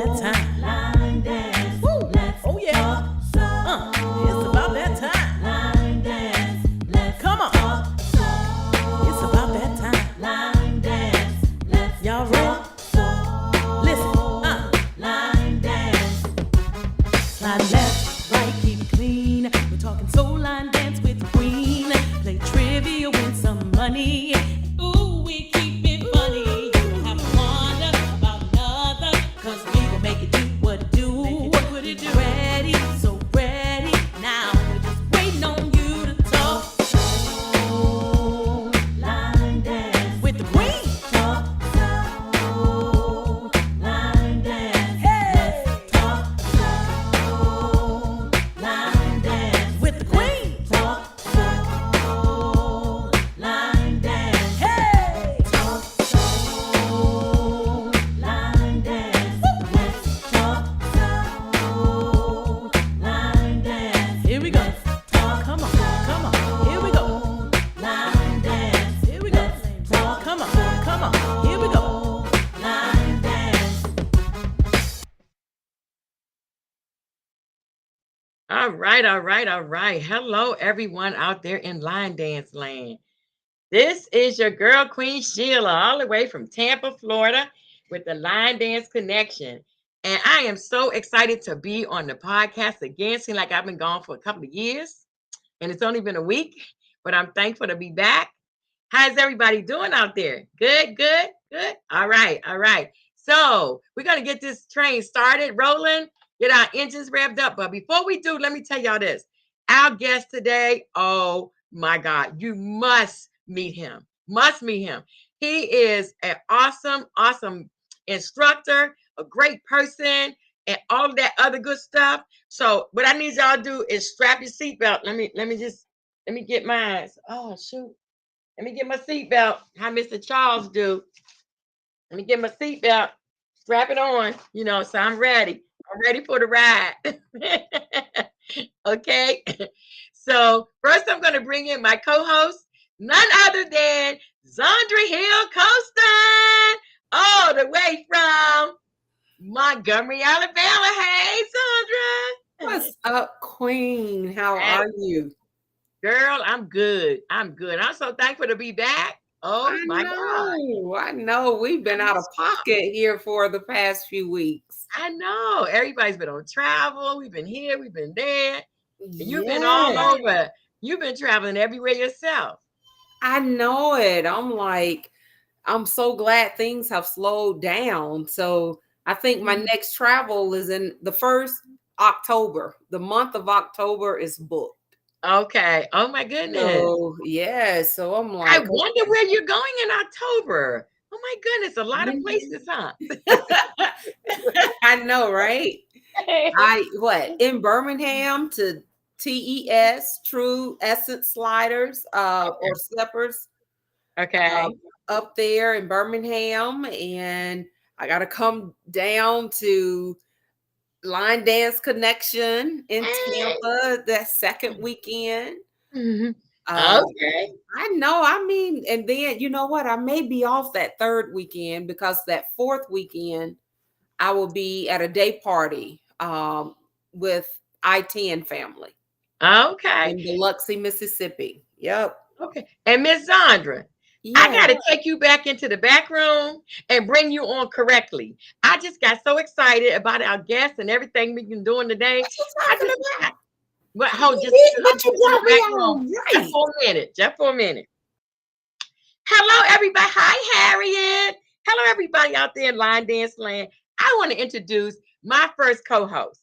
that time. Line dance. Woo. Oh yeah. It's about that time. Line dance. Come on. It's about that time. Line dance. Y'all ready? Listen. Line dance. Slide left, right, keep it clean. We're talking soul line dance with the queen. Play trivia, win some money. Ooh, we keep it funny. You don't have to wonder about another, 'cause we gon' make it do what it do. What it do? Ready, so ready. Now we're just waiting on you to talk. Soul line dance with the queen. Talk soul line dance. Hey, let's talk soul line dance with the queen. Talk soul line dance. Hey, talk soul line dance. Let's talk soul line dance. Here we go. Talk, come on, come on. Here we go. Line dance. Here we go. Talk, come on, come on. Here we go. Line dance. All right, all right, all right. Hello, everyone out there in line dance land. This is your girl, Queen Sheila, all the way from Tampa, Florida, with the Line Dance Connection. And I am so excited to be on the podcast again. Seems like I've been gone for a couple of years, and it's only been a week, but I'm thankful to be back. How's everybody doing out there? Good, good, good. All right, all right. So we're going to get this train started, rolling, get our engines revved up. But before we do, let me tell y'all this. Our guest today, oh my God, you must meet him. Must meet him. He is an awesome, awesome instructor, a great person, and all of that other good stuff. So what I need y'all to do is strap your seatbelt. Let me get mine. Oh shoot. Let me get my seatbelt. How Mr. Charles do. Let me get my seatbelt. Strap it on. So I'm ready. I'm ready for the ride. Okay. So first I'm going to bring in my co-host, none other than Zandra Hill Costin, all the way from Montgomery, Alabama. Hey, Zandra. What's up, Queen? How are you? Girl, I'm good. I'm good. I'm so thankful to be back. Oh my God. I know. We've been out of pocket here for the past few weeks. I know. Everybody's been on travel. We've been here. We've been there. You've been all over. You've been traveling everywhere yourself. I know it. I'm so glad things have slowed down. So I think my next travel is in the 1st October. The month of October is booked. Okay. Oh my goodness. So, yeah. So I'm like, I wonder where you're going in October. Oh my goodness, a lot of places, huh? I know, right? In Birmingham to TES, True Essence Sliders, or Slippers. Okay. Up there in Birmingham, and I got to come down to Line Dance Connection in Tampa that second weekend. Mm-hmm. Okay. I know. I mean, and then you know what? I may be off that 3rd weekend because that 4th weekend I will be at a day party with I-10 family. Okay. In Biloxi, Mississippi. Yep. Okay. And Miss Zandra, I got to take you back into the back room and bring you on correctly. I just got so excited about our guests and everything we've been doing today. What you talking about? But hold just for a minute. Just for a minute. Hello, everybody. Hi, Harriet. Hello, everybody out there in Line Dance Land. I want to introduce my first co-host.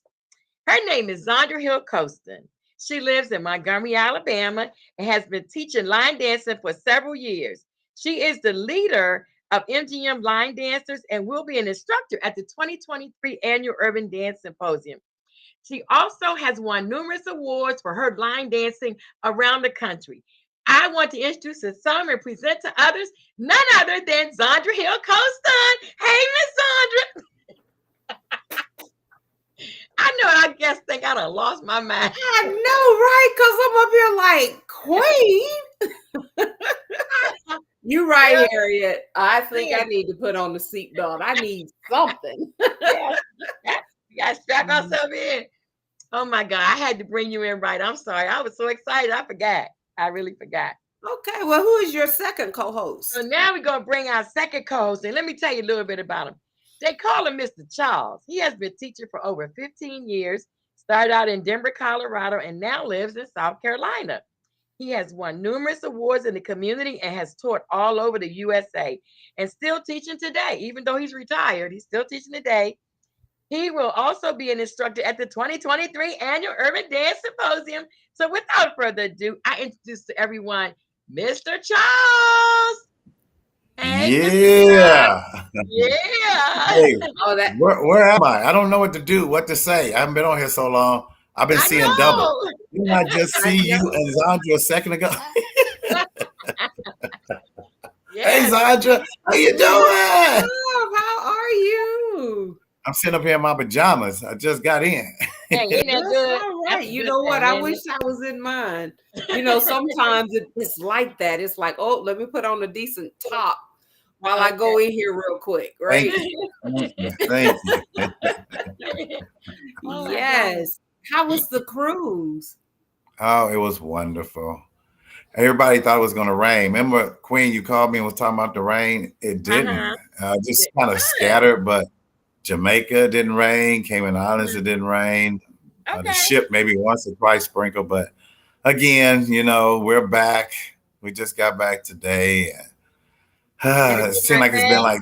Her name is Zandra Hill Costin. She lives in Montgomery, Alabama, and has been teaching line dancing for several years. She is the leader of MGM Line Dancers and will be an instructor at the 2023 Annual Urban Dance Symposium. She also has won numerous awards for her line dancing around the country. I want to introduce to some and present to others none other than Zandra Hill Costin. Hey, Miss Zandra. I know our guests think I done lost my mind. I know, right? Because I'm up here like, Queen. You're right, Harriet. I think I need to put on the seatbelt. I need something. Yes. Got to strap ourselves in. Oh my God, I had to bring you in right. I'm sorry. I was so excited. I forgot. I really forgot. Okay, well, who is your second co-host? So now we're going to bring our second co-host. And let me tell you a little bit about him. They call him Mr. Charles. He has been teaching for over 15 years, started out in Denver, Colorado, and now lives in South Carolina. He has won numerous awards in the community and has taught all over the USA and still teaching today. Even though he's retired, he's still teaching today. He will also be an instructor at the 2023 Annual Urban Dance Symposium. So without further ado, I introduce to everyone Mr. Charles. Hey, Yeah. yeah. Hey, Oh, that where am I? I don't know what to do, what to say. I haven't been on here so long. I've been seeing double. Didn't I just see you and Zandra a second ago? Hey, Zandra, how you doing? How are you? I'm sitting up here in my pajamas. I just got in. Hey, isn't that good? All right. You know what? I wish I was in mine. Sometimes it's like that. It's like, oh, let me put on a decent top while I go in here real quick, right? Thank you. Thank you. Yes. How was the cruise? Oh, it was wonderful. Everybody thought it was going to rain. Remember, Queen, you called me and was talking about the rain? It didn't. Just kind of scattered, but Jamaica didn't rain. Cayman Islands, it didn't rain. The ship maybe once or twice sprinkled, but again, we're back. We just got back today. It seems like it's been like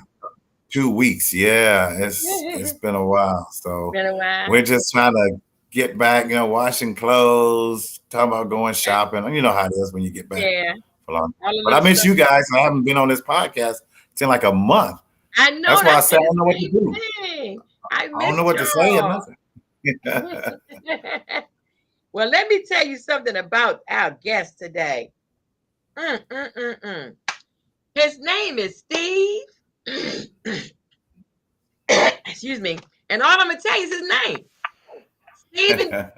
2 weeks. Yeah, it's been a while. So we're just trying to get back, washing clothes, talking about going shopping. You know how it is when you get back. Yeah. But I miss you guys. I haven't been on this podcast in like a month. I know. That's why I said I don't know what to do. I don't know what to say or nothing. Well, let me tell you something about our guest today. His name is Steve. Excuse me. And all I'm going to tell you is his name. Steven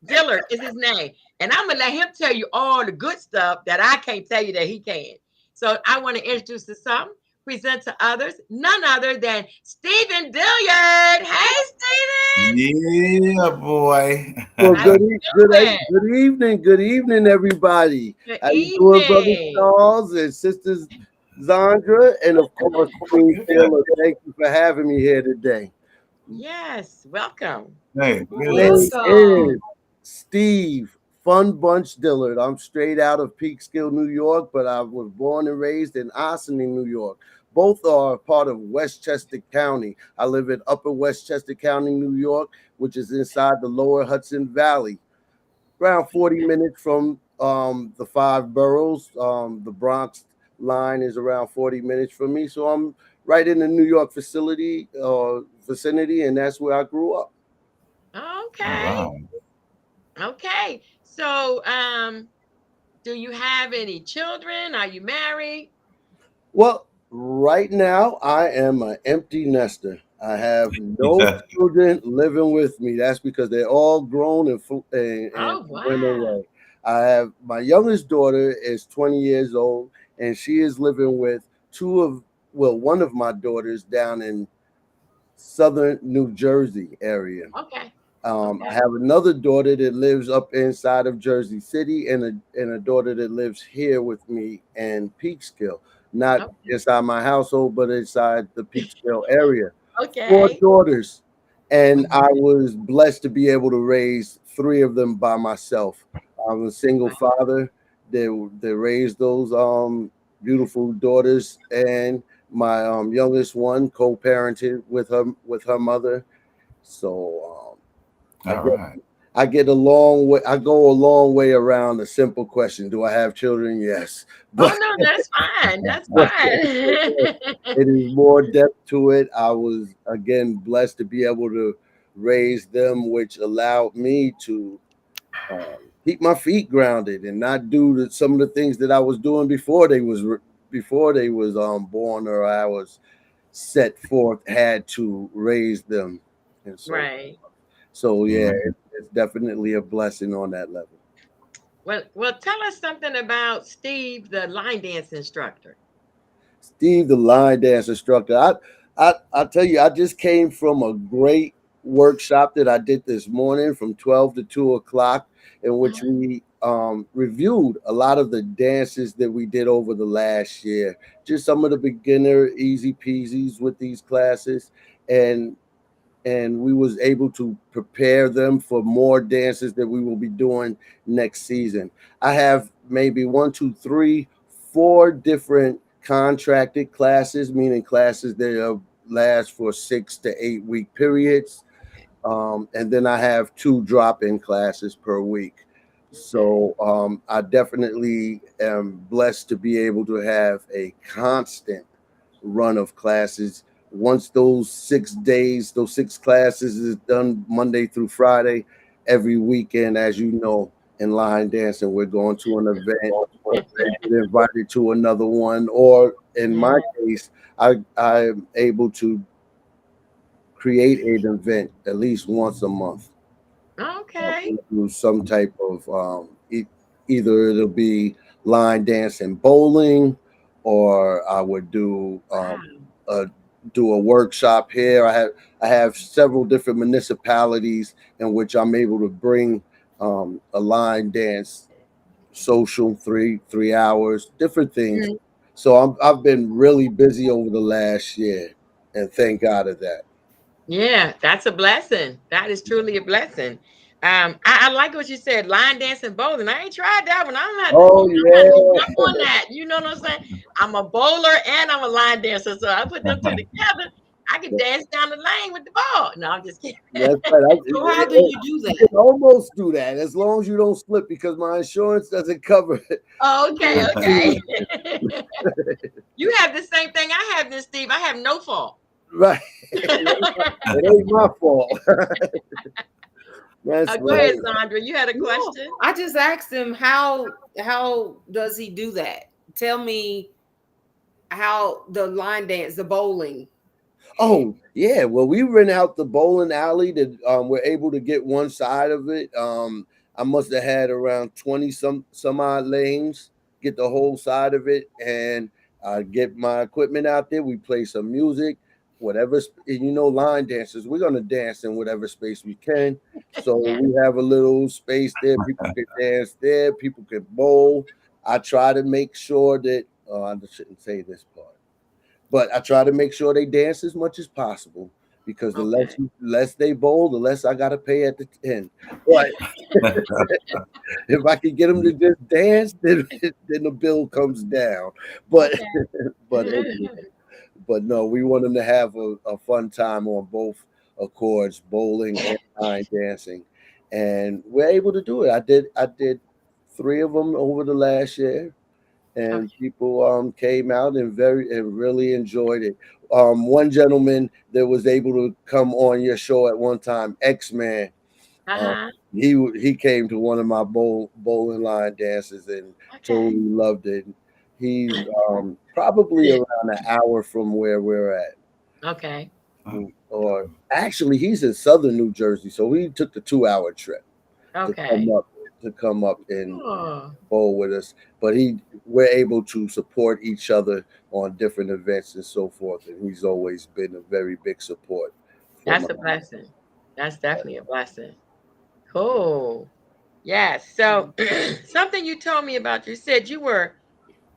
Dillard is his name. And I'm going to let him tell you all the good stuff that I can't tell you that he can. So I want to introduce to some, present to others, none other than Steven Dillard. Hey, Steven. Yeah, boy. Well, good evening, everybody. How you doing, Brother Charles and Sisters Zandra, and of course, Queen Sheila. Thank you for having me here today. Yes, welcome. Hey, Name is Steve Fun Bunch Dillard. I'm straight out of Peekskill, New York, but I was born and raised in Ossining, New York. Both are part of Westchester County. I live in Upper Westchester County, New York, which is inside the Lower Hudson Valley. Around 40 minutes from the 5 boroughs. The Bronx line is around 40 minutes from me. So I'm right in the New York vicinity, and that's where I grew up. Okay. Wow. Okay. So, do you have any children? Are you married? Well, right now I am an empty nester. I have no children living with me. That's because they're all grown and went away. I have my youngest daughter is 20 years old, and she is living with one of my daughters down in southern New Jersey area. Okay. I have another daughter that lives up inside of Jersey City, and a daughter that lives here with me in Peekskill, not inside my household, but inside the Peekskill area. Okay. 4 daughters, and I was blessed to be able to raise 3 of them by myself. I'm a single father that raised those beautiful daughters, and my youngest one co-parented with her mother. So I get a long way. I go a long way around the simple question: do I have children? Yes. But, no, that's fine. That's fine. It is more depth to it. I was again blessed to be able to raise them, which allowed me to keep my feet grounded and not do some of the things that I was doing before they was born, or I was set forth had to raise them. And so, right. So yeah, it's definitely a blessing on that level. Well, tell us something about Steve, the line dance instructor. Steve, the line dance instructor. I tell you, I just came from a great workshop that I did this morning from 12 to 2 o'clock, in which we reviewed a lot of the dances that we did over the last year. Just some of the beginner easy peasies with these classes, and we was able to prepare them for more dances that we will be doing next season. I have maybe one, two, three, four different contracted classes, meaning classes that last for 6 to 8 week periods. And then I have 2 drop-in classes per week. So I definitely am blessed to be able to have a constant run of classes. Once those 6 days, those 6 classes is done Monday through Friday, every weekend, as you know, in line dancing, we're going to an event, or get invited to another one, or in my case, I'm able to create an event at least once a month. Okay. Do some type of either it'll be line dance and bowling, or I would do a workshop here. I have several different municipalities in which I'm able to bring a line dance social 3 hours, different things. Mhm. So I've been really busy over the last year, and thank God of that. Yeah, that's a blessing. That is truly a blessing. I like what you said, line dancing, bowling. I ain't tried that one. Oh I'm gonna yeah. jump on that. You know what I'm saying? I'm a bowler and I'm a line dancer, so I put them two together. I can dance down the lane with the ball. No, I'm just kidding. That's right. So how do you do You that? can almost do that as long as you don't slip, because my insurance doesn't cover it. Okay, okay. You have the same thing I have, this Steve. I have no fall. Right. It ain't my fault. That's Go ahead, right. Sandra. You had a question? No, I just asked him how does he do that? Tell me how the line dance, the bowling. Oh yeah. Well, we rent out the bowling alley that we're able to get one side of it. I must have had around 20 some odd lanes, get the whole side of it, and get my equipment out there. We play some music, whatever. You know, line dancers, we're gonna dance in whatever space we can. So we have a little space there. People can dance there. People can bowl. I try to make sure that I shouldn't say this part, but I try to make sure they dance as much as possible, because the less they bowl, the less I gotta pay at the end. But if I can get them to just dance, then the bill comes down. But but but no, we want them to have a fun time on both accords, bowling and line dancing, and we're able to do it. I did 3 of them over the last year, and people came out and really enjoyed it. One gentleman that was able to come on your show at one time, X-Man, he came to one of my bowling line dances and totally loved it. He's probably around an hour from where we're at. Okay. Or actually, he's in southern New Jersey, so he took the 2 hour trip to come up and bowl with us. But we're able to support each other on different events and so forth, and he's always been a very big support. That's a blessing. That's definitely a blessing. Cool. Yes. So something you told me about, you said you were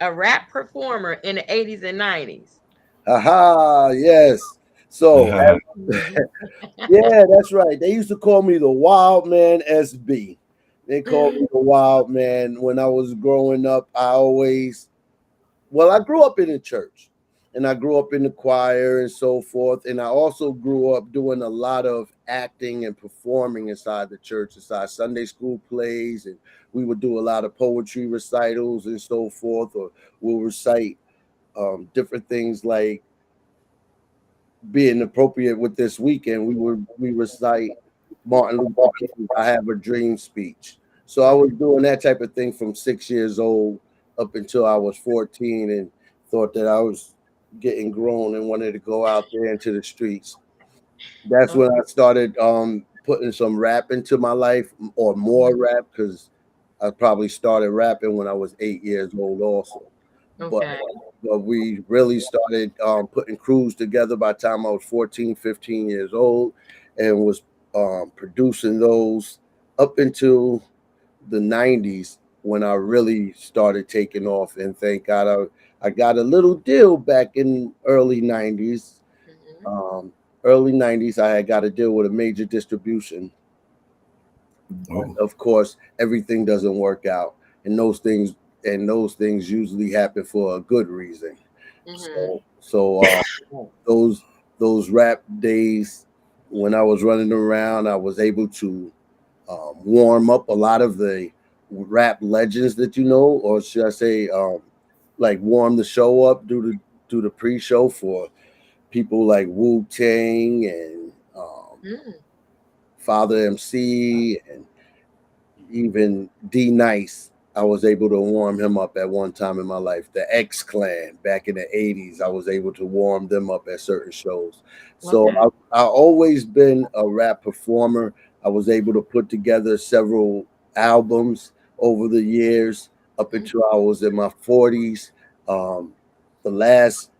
a rap performer in the 80s and 90s. Aha, yes. So yeah, that's right. They used to call me the Wild Man SB. They called me the Wild Man when I was growing up. I grew up in the church, and I grew up in the choir and so forth. And I also grew up doing a lot of acting and performing inside the church, inside Sunday school plays. And we would do a lot of poetry recitals and so forth, or we'll recite different things like, being appropriate with this weekend, we recite Martin Luther King's "I Have a Dream" speech. So I was doing that type of thing from 6 years old up until I was 14, and thought that I was getting grown and wanted to go out there into the streets. That's when I started putting some rap into my life, or more rap, because I probably started rapping when I was 8 years old also. But we really started putting crews together by the time I was 14, 15 years old. and was producing those up until the 90s when I really started taking off. And thank God I got a little deal back in early 90s. Early 90s, I had got a deal with a major distribution. But of course, everything doesn't work out, and those things usually happen for a good reason. So those rap days when I was running around, I was able to warm up a lot of the rap legends that you know, or should I say, like warm the show up, do the pre-show for people like Wu-Tang and Father MC and even D Nice. I was able to warm him up at one time in my life. The X Clan back in the 80s, I was able to warm them up at certain shows. So I've always been a rap performer. I was able to put together several albums over the years up until I was in my 40s. The last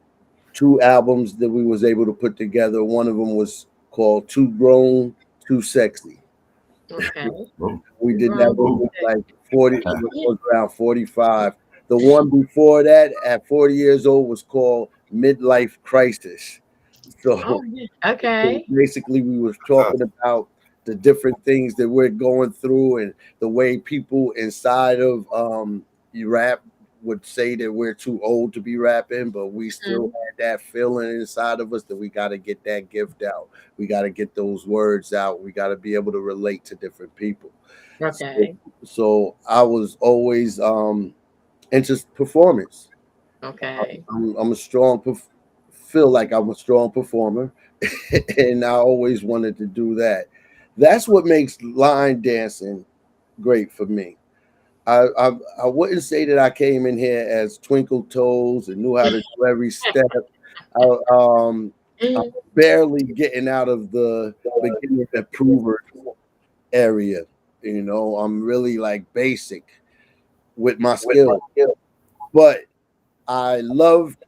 2 albums that we was able to put together, one of them was called Too Grown, Too Sexy. Okay. We did that when we was like 40, it was around 45. The one before that at 40 years old was called Midlife Crisis. So basically we was talking about the different things that we're going through and the way people inside of rap would say that we're too old to be rapping, but we still had that feeling inside of us that we got to get that gift out. We got to get those words out. We got to be able to relate to different people. Okay. So I was always into performance. Okay. I'm a strong, feel like I'm a strong performer, and I always wanted to do that. That's what makes line dancing great for me. I wouldn't say that I came in here as twinkle toes and knew how to do every step. I'm barely getting out of the beginning improver area. You know, I'm really like basic with my skill, but I love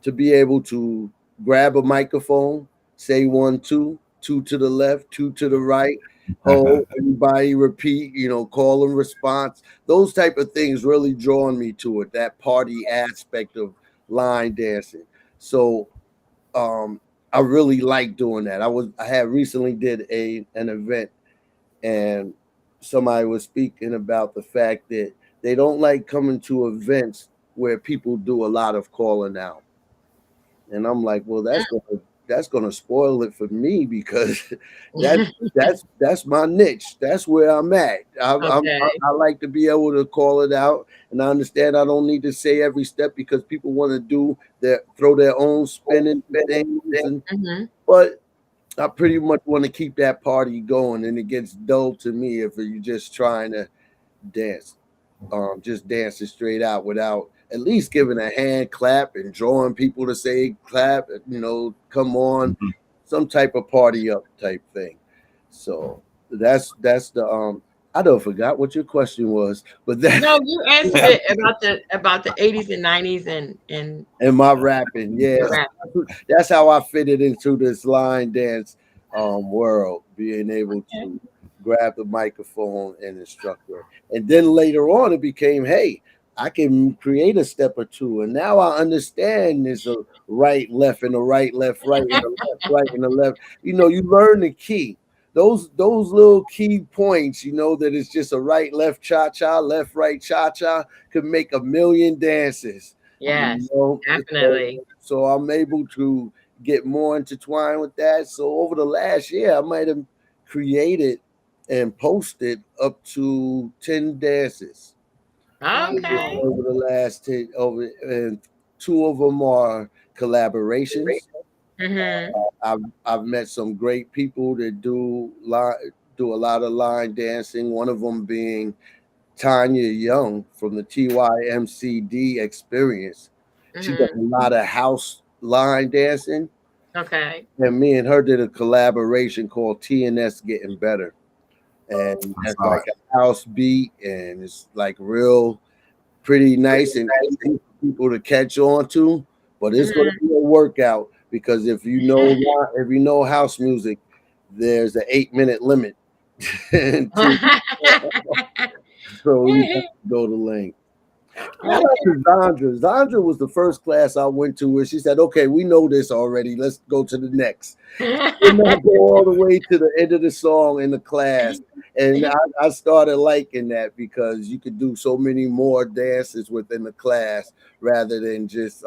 to be able to grab a microphone, say 1, 2, 2 to the left, 2 to the right. Oh, everybody repeat, you know, call and response. Those type of things really drawing me to it, that party aspect of line dancing. So I really like doing that. I had recently did an event and somebody was speaking about the fact that they don't like coming to events where people do a lot of calling out. And I'm like, well, that's gonna spoil it for me because that's my niche. That's where I'm at. I like to be able to call it out, and I understand I don't need to say every step because people want to throw their own spin and but I pretty much want to keep that party going, and it gets dull to me if you're just trying to dance, just dancing straight out without at least giving a hand clap and drawing people to say clap, you know, come on, some type of party up type thing. So that's the I don't forgot what your question was, but that no, you answered it about the 80s and 90s and my rapping. Yeah, that's how I fitted into this line dance world, being able to grab the microphone and instructor. And then later on it became, hey, I can create a step or two. And now I understand there's a right, left, and a right, left, right, and a left, right, and a left. You know, you learn the key. Those little key points, you know, that it's just a right, left, cha-cha, left, right, cha-cha could make a million dances. Yes, you know? definitely. So I'm able to get more intertwined with that. So over the last year, I might have created and posted up to 10 dances. Okay. Over the last 10, and 2 of them are collaborations. I've met some great people that do a lot of line dancing. One of them being Tanya Young from the TYMCD Experience. She does a lot of house line dancing. Okay. And me and her did a collaboration called TNS Getting Better. And that's like a house beat, and it's like real pretty nice and easy for people to catch on to. But it's going to be a workout because if you know house music, there's an 8-minute limit. So you have to go to length. Shout out to Zandra. Zandra was the first class I went to where she said, okay, we know this already. Let's go to the next. And I go all the way to the end of the song in the class. And I started liking that because you could do so many more dances within the class rather than just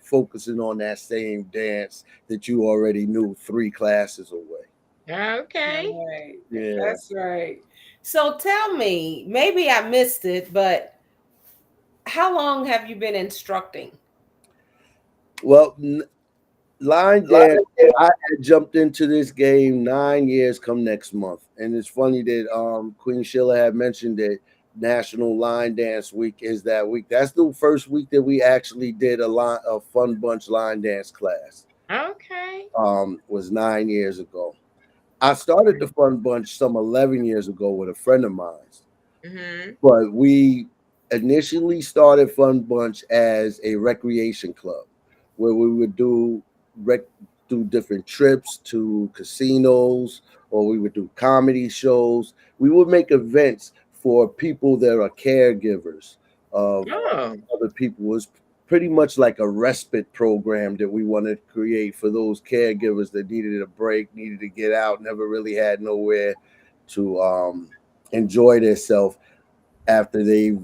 focusing on that same dance that you already knew 3 classes away. Okay. Right. Yeah. That's right. So tell me, maybe I missed it, but how long have you been instructing? Well, line dance, I had jumped into this game 9 years come next month. And it's funny that Queen Sheila had mentioned that National Line Dance Week is that week. That's the first week that we actually did a Fun Bunch line dance class. Okay. Was 9 years ago. I started the Fun Bunch some 11 years ago with a friend of mine. But we initially started Fun Bunch as a recreation club where we would do different trips to casinos, or we would do comedy shows. We would make events for people that are caregivers of other people. It was pretty much like a respite program that we wanted to create for those caregivers that needed a break, needed to get out, never really had nowhere to enjoy themselves after they've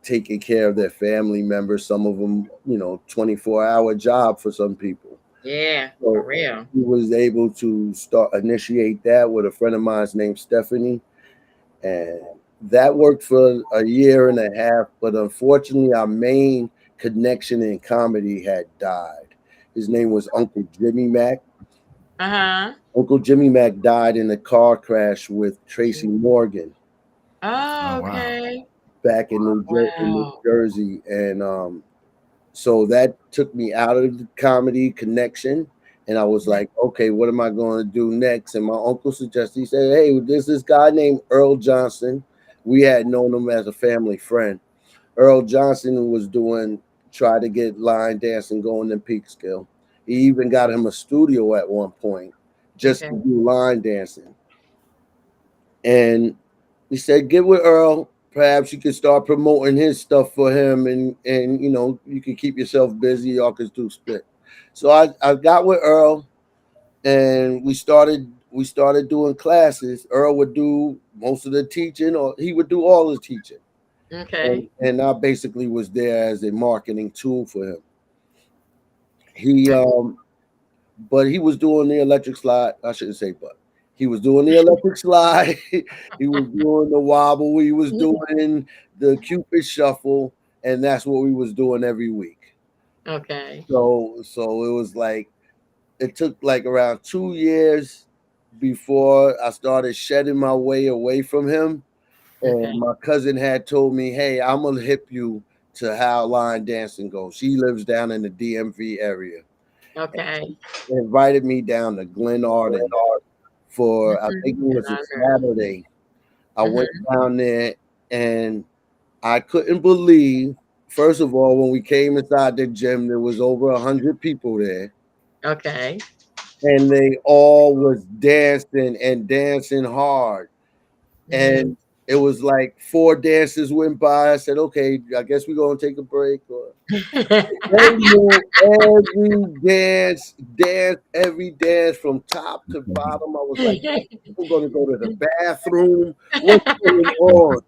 taken care of their family members. Some of them, 24-hour job for some people. Yeah, So for real. he was able to initiate that with a friend of mine named Stephanie. And that worked for a year and a half. But unfortunately, our main connection in comedy had died. His name was Uncle Jimmy Mack. Uncle Jimmy Mack died in a car crash with Tracy Morgan. Oh, okay. Back in New Jersey. And so that took me out of the comedy connection. And I was like, okay, what am I going to do next? And my uncle suggested, he said, hey, there's this guy named Earl Johnson. We had known him as a family friend. Earl Johnson was try to get line dancing going in Peekskill. He even got him a studio at one point just to do line dancing. And he said, get with Earl. Perhaps you could start promoting his stuff for him, and you could keep yourself busy. Y'all could do split. So I got with Earl, and we started doing classes. Earl would do most of the teaching, or he would do all the teaching. Okay. And I basically was there as a marketing tool for him. But he was doing the electric slide. I shouldn't say but. He was doing the electric slide. He was doing the wobble. He was doing the Cupid shuffle, and that's what we was doing every week. Okay. So it was like, it took like around 2 years before I started shedding my way away from him. And my cousin had told me, hey, I'm going to hip you to how line dancing goes. She lives down in the DMV area. Okay. Invited me down to Glen Arden for, I think it was a Saturday. I went down there and I couldn't believe, first of all, when we came inside the gym, there was over 100 people there. Okay. And they all was dancing and dancing hard. And it was like 4 dances went by. I said, okay, I guess we're going to take a break. Every dance from top to bottom. I was like, we're going to go to the bathroom. What's going on?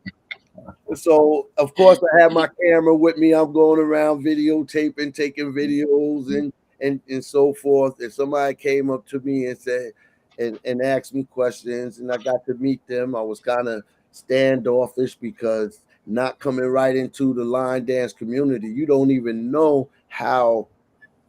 So, of course, I have my camera with me. I'm going around videotaping, taking videos and so forth. And somebody came up to me and said, and asked me questions, and I got to meet them. I was kind of standoffish because not coming right into the line dance community, you don't even know how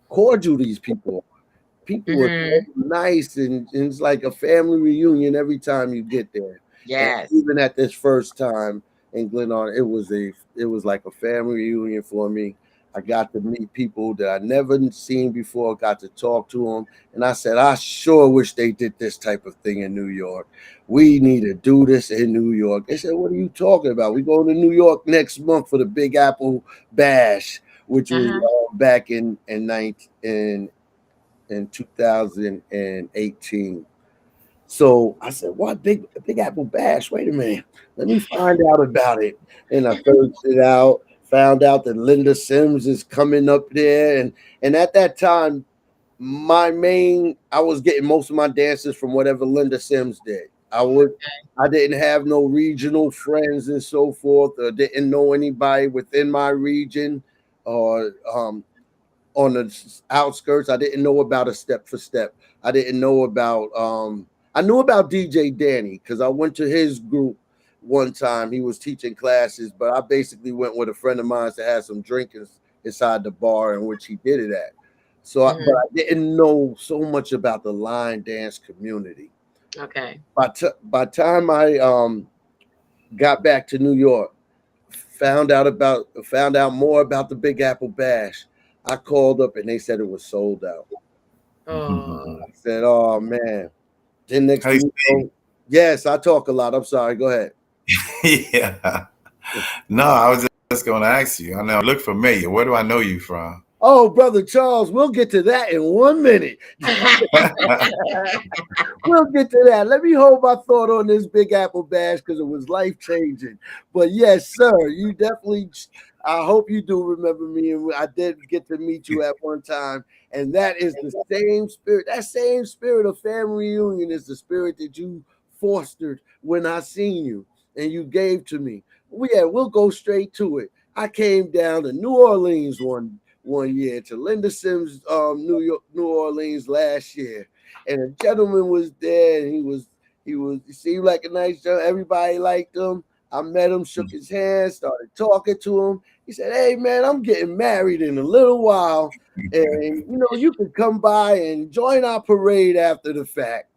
cordial these people are. People are so nice, and it's like a family reunion every time you get there. Yes. And even at this first time in Glen Arden, it was like a family reunion for me. I got to meet people that I never seen before, got to talk to them. And I said, I sure wish they did this type of thing in New York. We need to do this in New York. They said, what are you talking about? We going to New York next month for the Big Apple Bash, which was back in 2018. So I said, "What Big Apple Bash? Wait a minute, let me find out about it." And I searched it out, found out that Linda Sims is coming up there, and at that time, I was getting most of my dances from whatever Linda Sims did. I didn't have no regional friends and so forth, or didn't know anybody within my region, or on the outskirts. I didn't know about a step for step. I didn't know about I knew about DJ Danny because I went to his group one time. He was teaching classes, but I basically went with a friend of mine to have some drinks inside the bar in which he did it at. So but I didn't know so much about the line dance community. Okay. By time I got back to New York, found out more about the Big Apple Bash. I called up and they said it was sold out. Oh. I said, "Oh man." Then next Hey, thing you know, yes, I talk a lot. I'm sorry. Go ahead. yeah. No, I was just going to ask you. I know you look familiar. Where do I know you from? Oh, brother Charles, we'll get to that in 1 minute. We'll get to that. Let me hold my thought on this Big Apple Bash because it was life changing. But yes, sir, you definitely. I hope you do remember me, and I did get to meet you at one time. And that is the same spirit. That same spirit of family reunion is the spirit that you fostered when I seen you and you gave to me. We'll go straight to it. I came down to New Orleans one year to Linda Sims, New Orleans last year, and a gentleman was there, and he seemed like a nice gentleman. Everybody liked him. I met him, shook his hand, started talking to him. He said, "Hey man, I'm getting married in a little while, and you can come by and join our parade after the fact."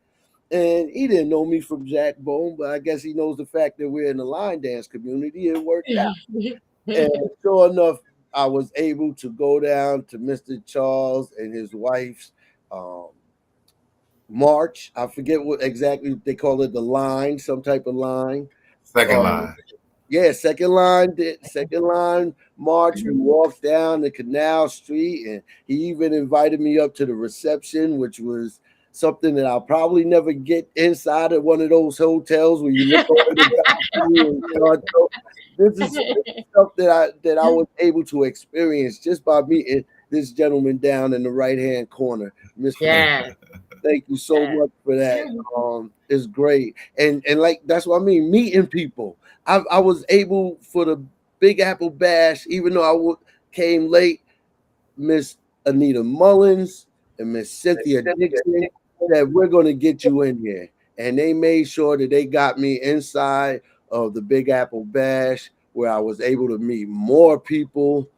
And he didn't know me from Jack Bone, but I guess he knows the fact that we're in the line dance community. It worked out. And sure enough, I was able to go down to Mr. Charles and his wife's march. I forget what exactly they call it, the line, some type of line. Second line. Yeah, second line march. We walked down the Canal Street, and he even invited me up to the reception, which was something that I'll probably never get inside of one of those hotels where you look over the balcony and start. This is stuff that I was able to experience just by meeting this gentleman down in the right-hand corner. Mr. Yeah. Thank you so much for that. It's great. And like that's what I mean, meeting people. I was able for the Big Apple Bash, even though came late, Miss Anita Mullins and Miss Cynthia Dixon said, "We're going to get you in here." And they made sure that they got me inside of the Big Apple Bash, where I was able to meet more people.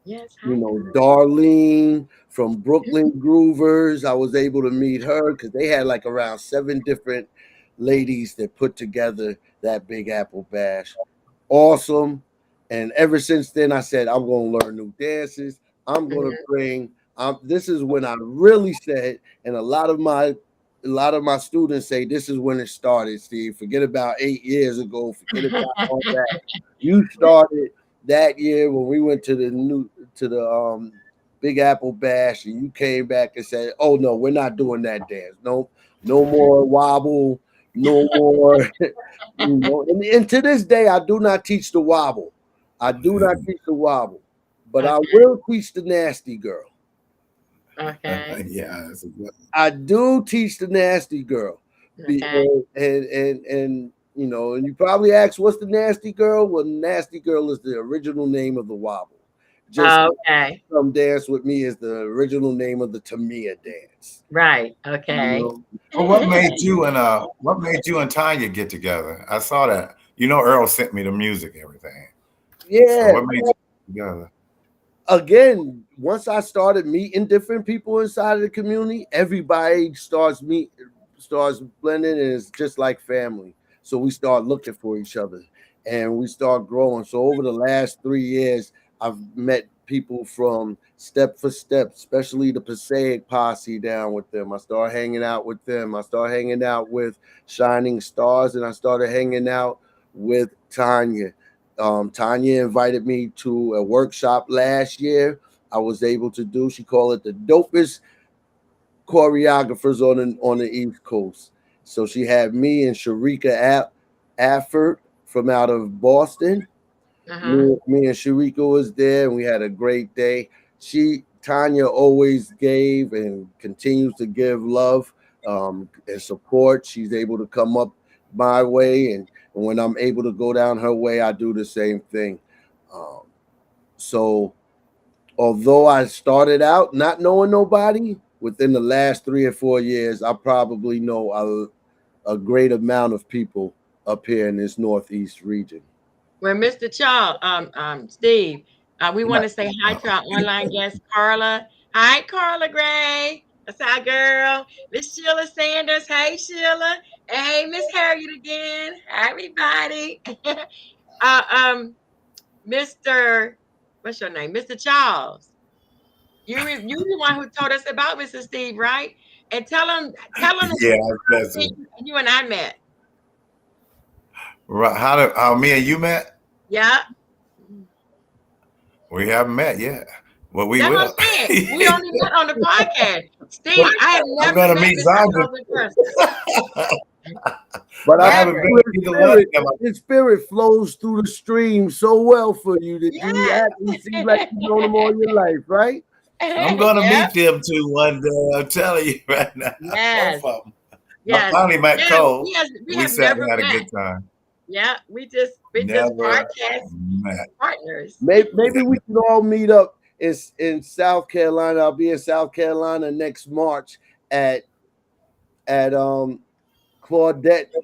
Yes, Darlene from Brooklyn Groovers. I was able to meet her because they had like around 7 different ladies that put together that Big Apple Bash. Awesome. And ever since then, I said, I'm going to learn new dances. I'm going to bring. This is when I really said, and a lot of my students say this is when it started, Steve. Forget about 8 years ago. Forget about all that. You started that year when we went to the Big Apple Bash, and you came back and said, "Oh no, we're not doing that dance. No more wobble, no more." And to this day, I do not teach the wobble. I do not teach the wobble, but I will teach the nasty girl. Okay. Yeah, that's a good. I do teach the nasty girl. Okay. And and you probably ask, what's the nasty girl? Well, nasty girl is the original name of the wobble. Just Okay. Come Dance With Me is the original name of the Tamia dance. Right. Okay. Well, what made you and Tanya get together? I saw that. Earl sent me the music, everything. Yeah. So what made you get together? Again, once I started meeting different people inside of the community, everybody starts blending, and it's just like family. So we start looking for each other, and we start growing. So over the last 3 years, I've met people from Step for Step, especially the Passaic Posse down with them. I started hanging out with them. I started hanging out with Shining Stars, and I started hanging out with Tanya. Tanya invited me to a workshop last year. I was able to do, she called it the dopest choreographers on the East Coast. So she had me and Sharika Afford from out of Boston. Me and Sharika was there, and we had a great day. Tanya always gave and continues to give love and support. She's able to come up my way, and when I'm able to go down her way, I do the same thing. So although I started out not knowing nobody, within the last 3 or 4 years, I probably know a great amount of people up here in this Northeast region. Well, Mr. Charles, Steve, we want to say hi to our online guest, Carla. Hi, Carla Gray. That's our girl. Miss Sheila Sanders. Hey, Sheila. And hey, Miss Harriet again. Hi, everybody. Mr. What's your name? Mr. Charles. You the one who told us about Mr. Steve, right? And tell him Yeah, that's it. You and I met. Right. How me and you met? Yeah. We haven't met yet. Well, we That's will. what I'm saying. We only met on the podcast. Steve, I have never gonna met meet Mr. Zandra. Charles in person. But I haven't been either one. His spirit flows through the stream so well for you that you Yeah. actually seem like you've known him all your life, right? I'm gonna meet them two one day. I'm telling you right now. Yes. Both of them. Yes. I finally met Cole. We We have sat never and had a met. good time. Yeah, we just Never podcast met. partners. Maybe we can all meet up in South Carolina. I'll be in South Carolina next March at Claudette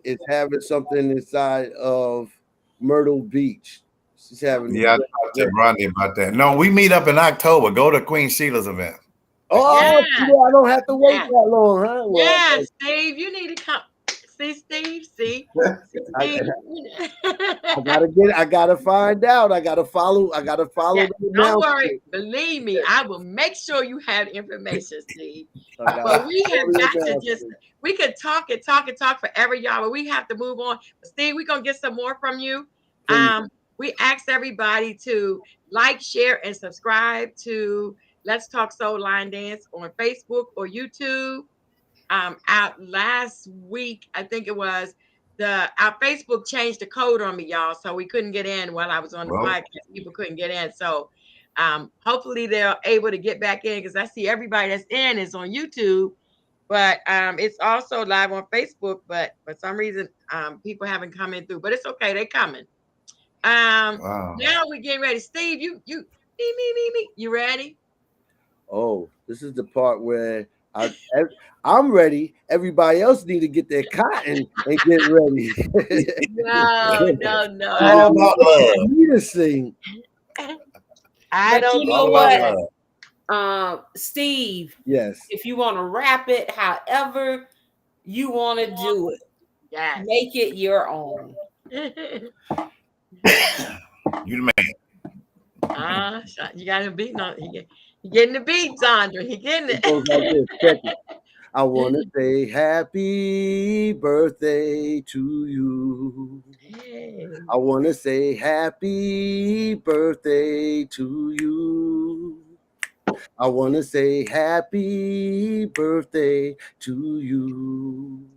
is having something inside of Myrtle Beach. She's having Yeah, I talked to Brandy about that. No, we meet up in October. Go to Queen Sheila's event. Oh, Yeah. I don't have to wait Yeah. that long, huh? Well, Yeah, Steve, you need to come. See, Steve, see. I gotta find out. I gotta follow. Yeah, The don't worry. Believe me, I will make sure you have information, Steve. But we have got to we could talk forever, y'all, but we have to move on. But Steve, we're gonna get some more from you. We asked everybody to like, share, and subscribe to Let's Talk Soul Line Dance on Facebook or YouTube. Out last week, I think it was our Facebook changed the code on me, y'all, so we couldn't get in while I was on the podcast. People couldn't get in, so hopefully they're able to get back in because I see everybody that's in is on YouTube, but it's also live on Facebook. But for some reason, people haven't come in through, but it's okay, they coming. Wow. Now we're getting ready. Steve, me. You ready? Oh, this is the part where I'm ready. Everybody else need to get their cotton and get ready. No. All about love. I need to sing. I don't you know know what, Steve. Yes. If you want to wrap it, however you want to do it, yes. Make it your own. You the man. You got him beating on. He getting the beat, Sandra. He getting it. It goes like this. Check it. I want to say happy birthday to you. Hey. I want to say happy birthday to you. I want to say happy birthday to you.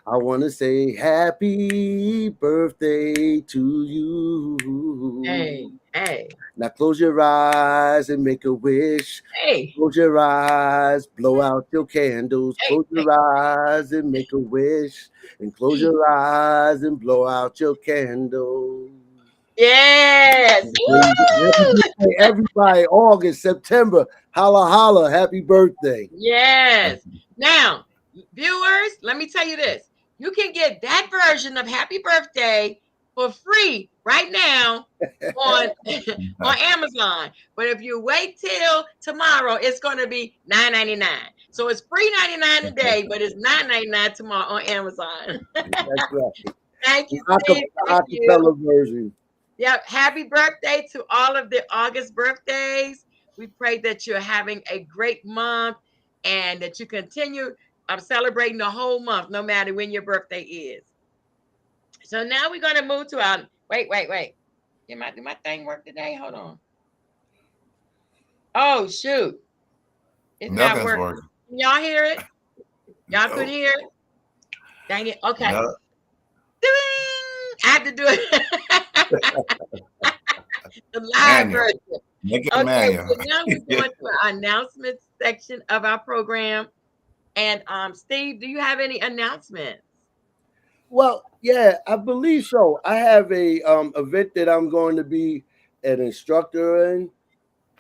I want to say happy birthday to you. Hey. Now close your eyes and make a wish. Hey. Close your eyes, blow out your candles. Close your eyes and make a wish. And close your eyes and blow out your candles. Yes. Everybody, August, September, holla, holla, happy birthday. Yes. Now, viewers, let me tell you this. You can get that version of Happy Birthday for free right now on Amazon. But if you wait till tomorrow, it's going to be $9.99. So it's free $99 today, but it's $9.99 tomorrow on Amazon. That's right. Thank you, Steve. Acapella version. Yep. Happy birthday to all of the August birthdays. We pray that you're having a great month and that you continue celebrating the whole month, no matter when your birthday is. So now we're going to move to our, wait. Did my thing work today? Hold on. Oh, shoot. It's Nothing's not working. working. Can y'all hear it? Y'all could Nope. hear it? Dang it. Okay. No. Ding! I have to do it. The live Manual. version. Make it Okay, manual. so now we're going to our announcements section of our program. And Steve, do you have any announcements? Well, yeah, I believe so. I have a event that I'm going to be an instructor in,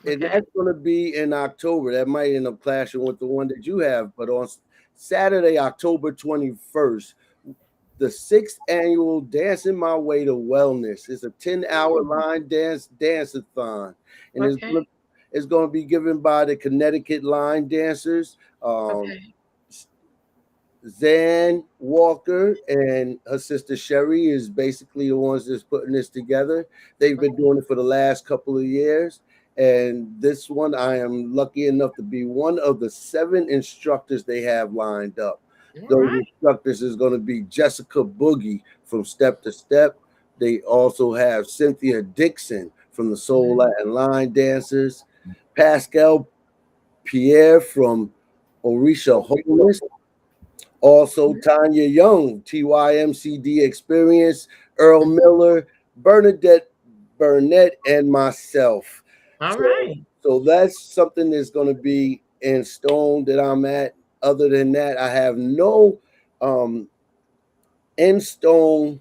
and Okay. that's going to be in October. That might end up clashing with the one that you have, but on Saturday, October 21st, the 6th annual Dancing My Way to Wellness. It's a 10-hour line dance-a-thon, and Okay. it's going to be given by the Connecticut line dancers. Okay. Zan Walker and her sister Sherry is basically the ones that's putting this together. They've been doing it for the last couple of years. And this one, I am lucky enough to be one of the 7 instructors they have lined up. All Those right. instructors is going to be Jessica Boogie from Step to Step. They also have Cynthia Dixon from the Soul Latin Line Dancers, Pascal Pierre from Orisha Holiness, also Tanya Young, TYMCD Experience, Earl Miller, Bernadette Burnett, and myself. All right. So that's something that's going to be in stone that I'm at. Other than that, I have no in stone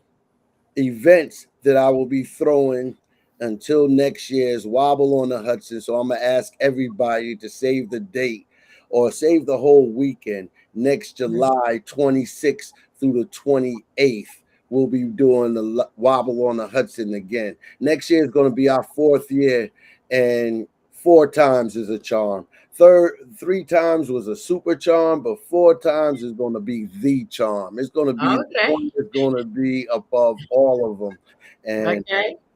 events that I will be throwing until next year's Wobble on the Hudson. So I'm going to ask everybody to save the date or save the whole weekend. Next July 26th through the 28th, we'll be doing the Wobble on the Hudson again. Next year is going to be our 4th year, and 4 times is a charm. 3 times was a super charm, but 4 times is going to be the charm. It's going to be the one that's going to be above all of them. And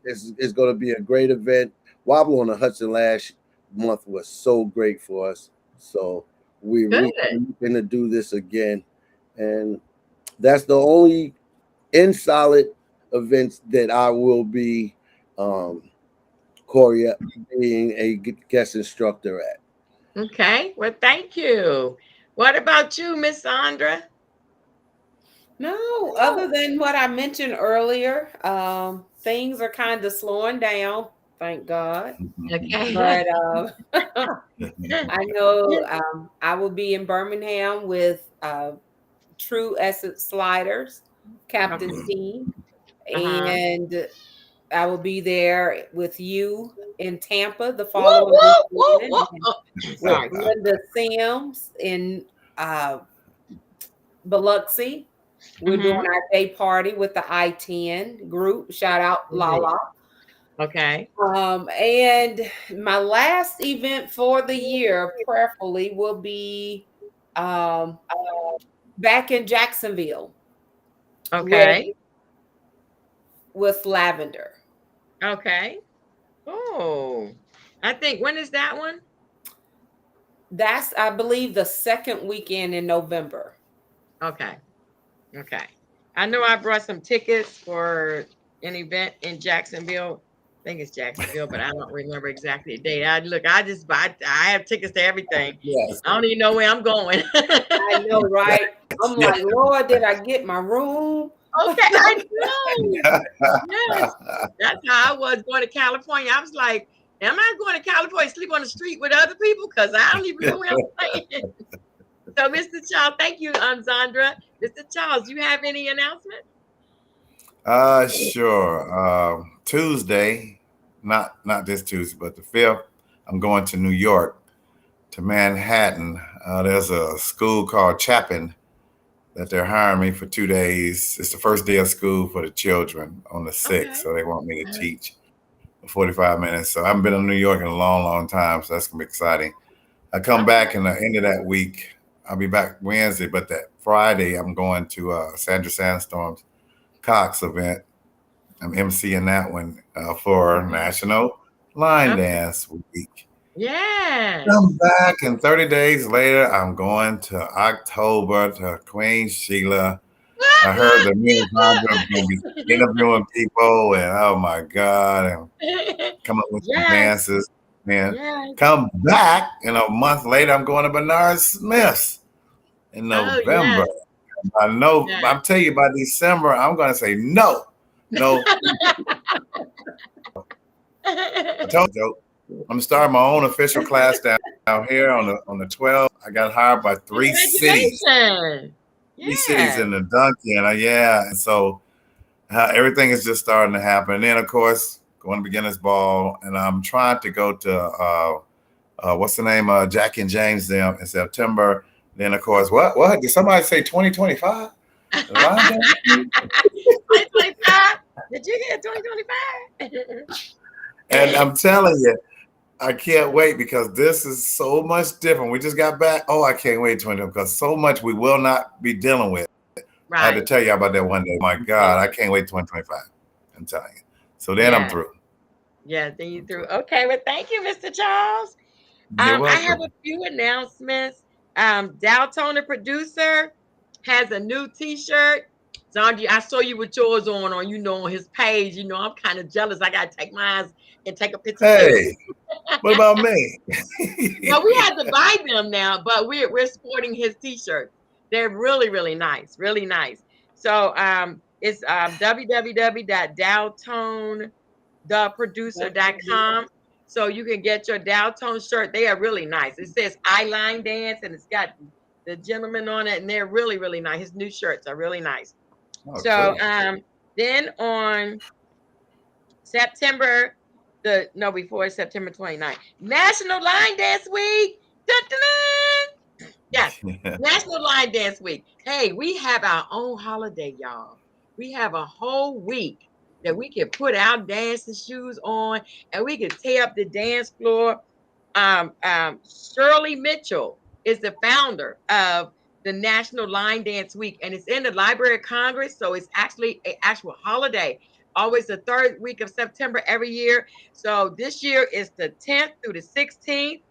it's going to be a great event. Wobble on the Hudson last month was so great for us. So we're going to do this again. And that's the only in solid events that I will be being a guest instructor at. Okay. Well, thank you. What about you, Miss Sandra? No, other than what I mentioned earlier, things are kind of slowing down, thank God. Okay. But I know I will be in Birmingham with True Essence Sliders, Captain Team, and I will be there with you in Tampa the following weekend with Linda Sims in Biloxi. We're doing our day party with the I-10 group. Shout out Lala. Okay. And my last event for the year, prayerfully, will be back in Jacksonville. Okay. With Lavender. Okay. Oh, I think, when is that one? That's, I believe, the 2nd weekend in November. Okay. Okay. I know I brought some tickets for an event in Jacksonville. I think it's Jacksonville, but I don't remember exactly the date. I have tickets to everything. Yes. I don't even know where I'm going. I know, right? I'm like, Lord, did I get my room? Okay, I know. Yes, that's how I was going to California. I was like, am I going to California, sleep on the street with other people? Because I don't even know where I'm staying. So, Mr. Charles, thank you, Sandra. Mr. Charles, do you have any announcements? Sure. Tuesday, not this Tuesday, but the 5th, I'm going to New York, to Manhattan. There's a school called Chapin that they're hiring me for 2 days. It's the first day of school for the children on the 6th, so they want me to teach for 45 minutes. So I haven't been in New York in a long, long time, so that's gonna be exciting. I come back in the end of that week. I'll be back Wednesday, but that Friday I'm going to Sandra Sandstorm's Cox event. I'm emceeing that one for National Line Dance Week. Yeah. Come back, and 30 days later, I'm going to October to Queen Sheila. I heard that me and Sandra are going to be interviewing people, and oh my God, and come up with some dances. And Yes. come back, a month later, I'm going to Bernard Smith's in Oh, November. yes. I know, Yes. I'm telling you, by December, I'm going to say no. I told you, I'm starting my own official class down here on the 12th. I got hired by three cities Congratulations. Yeah. in the Duncan. And so everything is just starting to happen. And then, of course, going to beginners ball, and I'm trying to go to what's the name? Jack and James them in September. Then, of course, what did somebody say? 2025? 2025? Did you get 2025? And I'm telling you, I can't wait because this is so much different. We just got back. Oh, I can't wait 20 because so much we will not be dealing with. Right. I had to tell you about that one day. My God, I can't wait 2025. I'm telling you. So then I'm through. Yeah, then you through. Okay, well, thank you, Mr. Charles. You're welcome. I have a few announcements. Dalton, the producer, has a new T-shirt. Zandri, I saw you with yours on on his page. I'm kind of jealous. I gotta take mine and take a picture. Hey, what about me? Well, we had to buy them now, but we're sporting his T-shirt. They're really, really nice, really nice. So it's www.dowtonetheproducer.com. So you can get your Dowtone shirt. They are really nice. It says I Line Dance, and it's got the gentleman on it, and they're really, really nice. His new shirts are really nice. Oh, so cool. then on September before September 29th, National Line Dance Week. Dun-dun-dun! Yes, National Line Dance Week. Hey, we have our own holiday, y'all. We have a whole week that we can put our dancing shoes on and we can tear up the dance floor. Shirley Mitchell is the founder of the National Line Dance Week, and it's in the Library of Congress, so it's actually an actual holiday. Always the third week of September every year. So this year is the 10th through the 16th.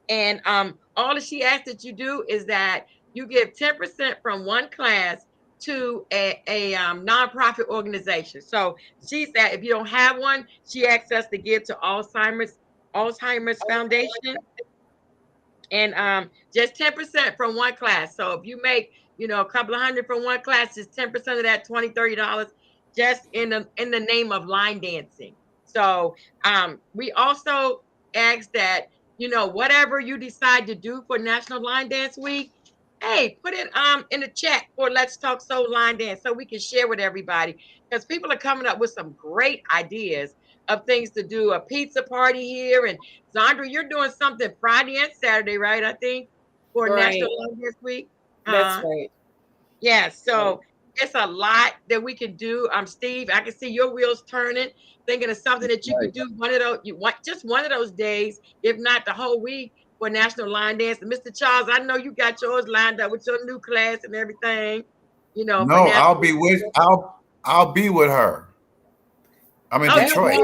And all that she asked that you do is that you give 10% from one class to a nonprofit organization. So she said if you don't have one, she asks us to give to Alzheimer's Foundation. And just 10% from one class. So if you make, a couple of hundred from one class, just 10% of that, $20, $30, just in the name of line dancing. So we also ask that, whatever you decide to do for National Line Dance Week, hey, put it in the chat for Let's Talk Soul Line Dance so we can share with everybody, because people are coming up with some great ideas of things to do. A pizza party here, and Zandra, you're doing something Friday and Saturday, right? I think for National Line Dance Week. That's right. Yeah, so it's a lot that we can do. Steve, I can see your wheels turning, thinking of something that you could do one of those. You want just one of those days, if not the whole week, for National Line Dance. And Mr. Charles, I know you got yours lined up with your new class and everything. No, I'll be with her. I'm in Detroit.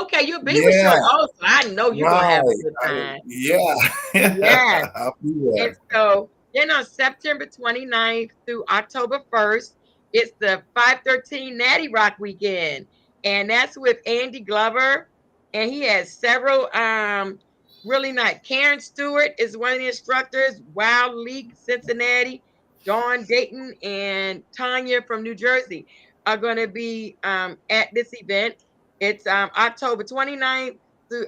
Okay, you'll be with her. Oh, so I know you're gonna have a good time. Yeah. I'll be there. And so then on September 29th through October 1st, it's the 513 Natty Rock weekend. And that's with Andy Glover. And he has several really nice. Karen Stewart is one of the instructors, Wild League Cincinnati, Dawn Dayton, and Tanya from New Jersey are going to be at this event. It's September 29th through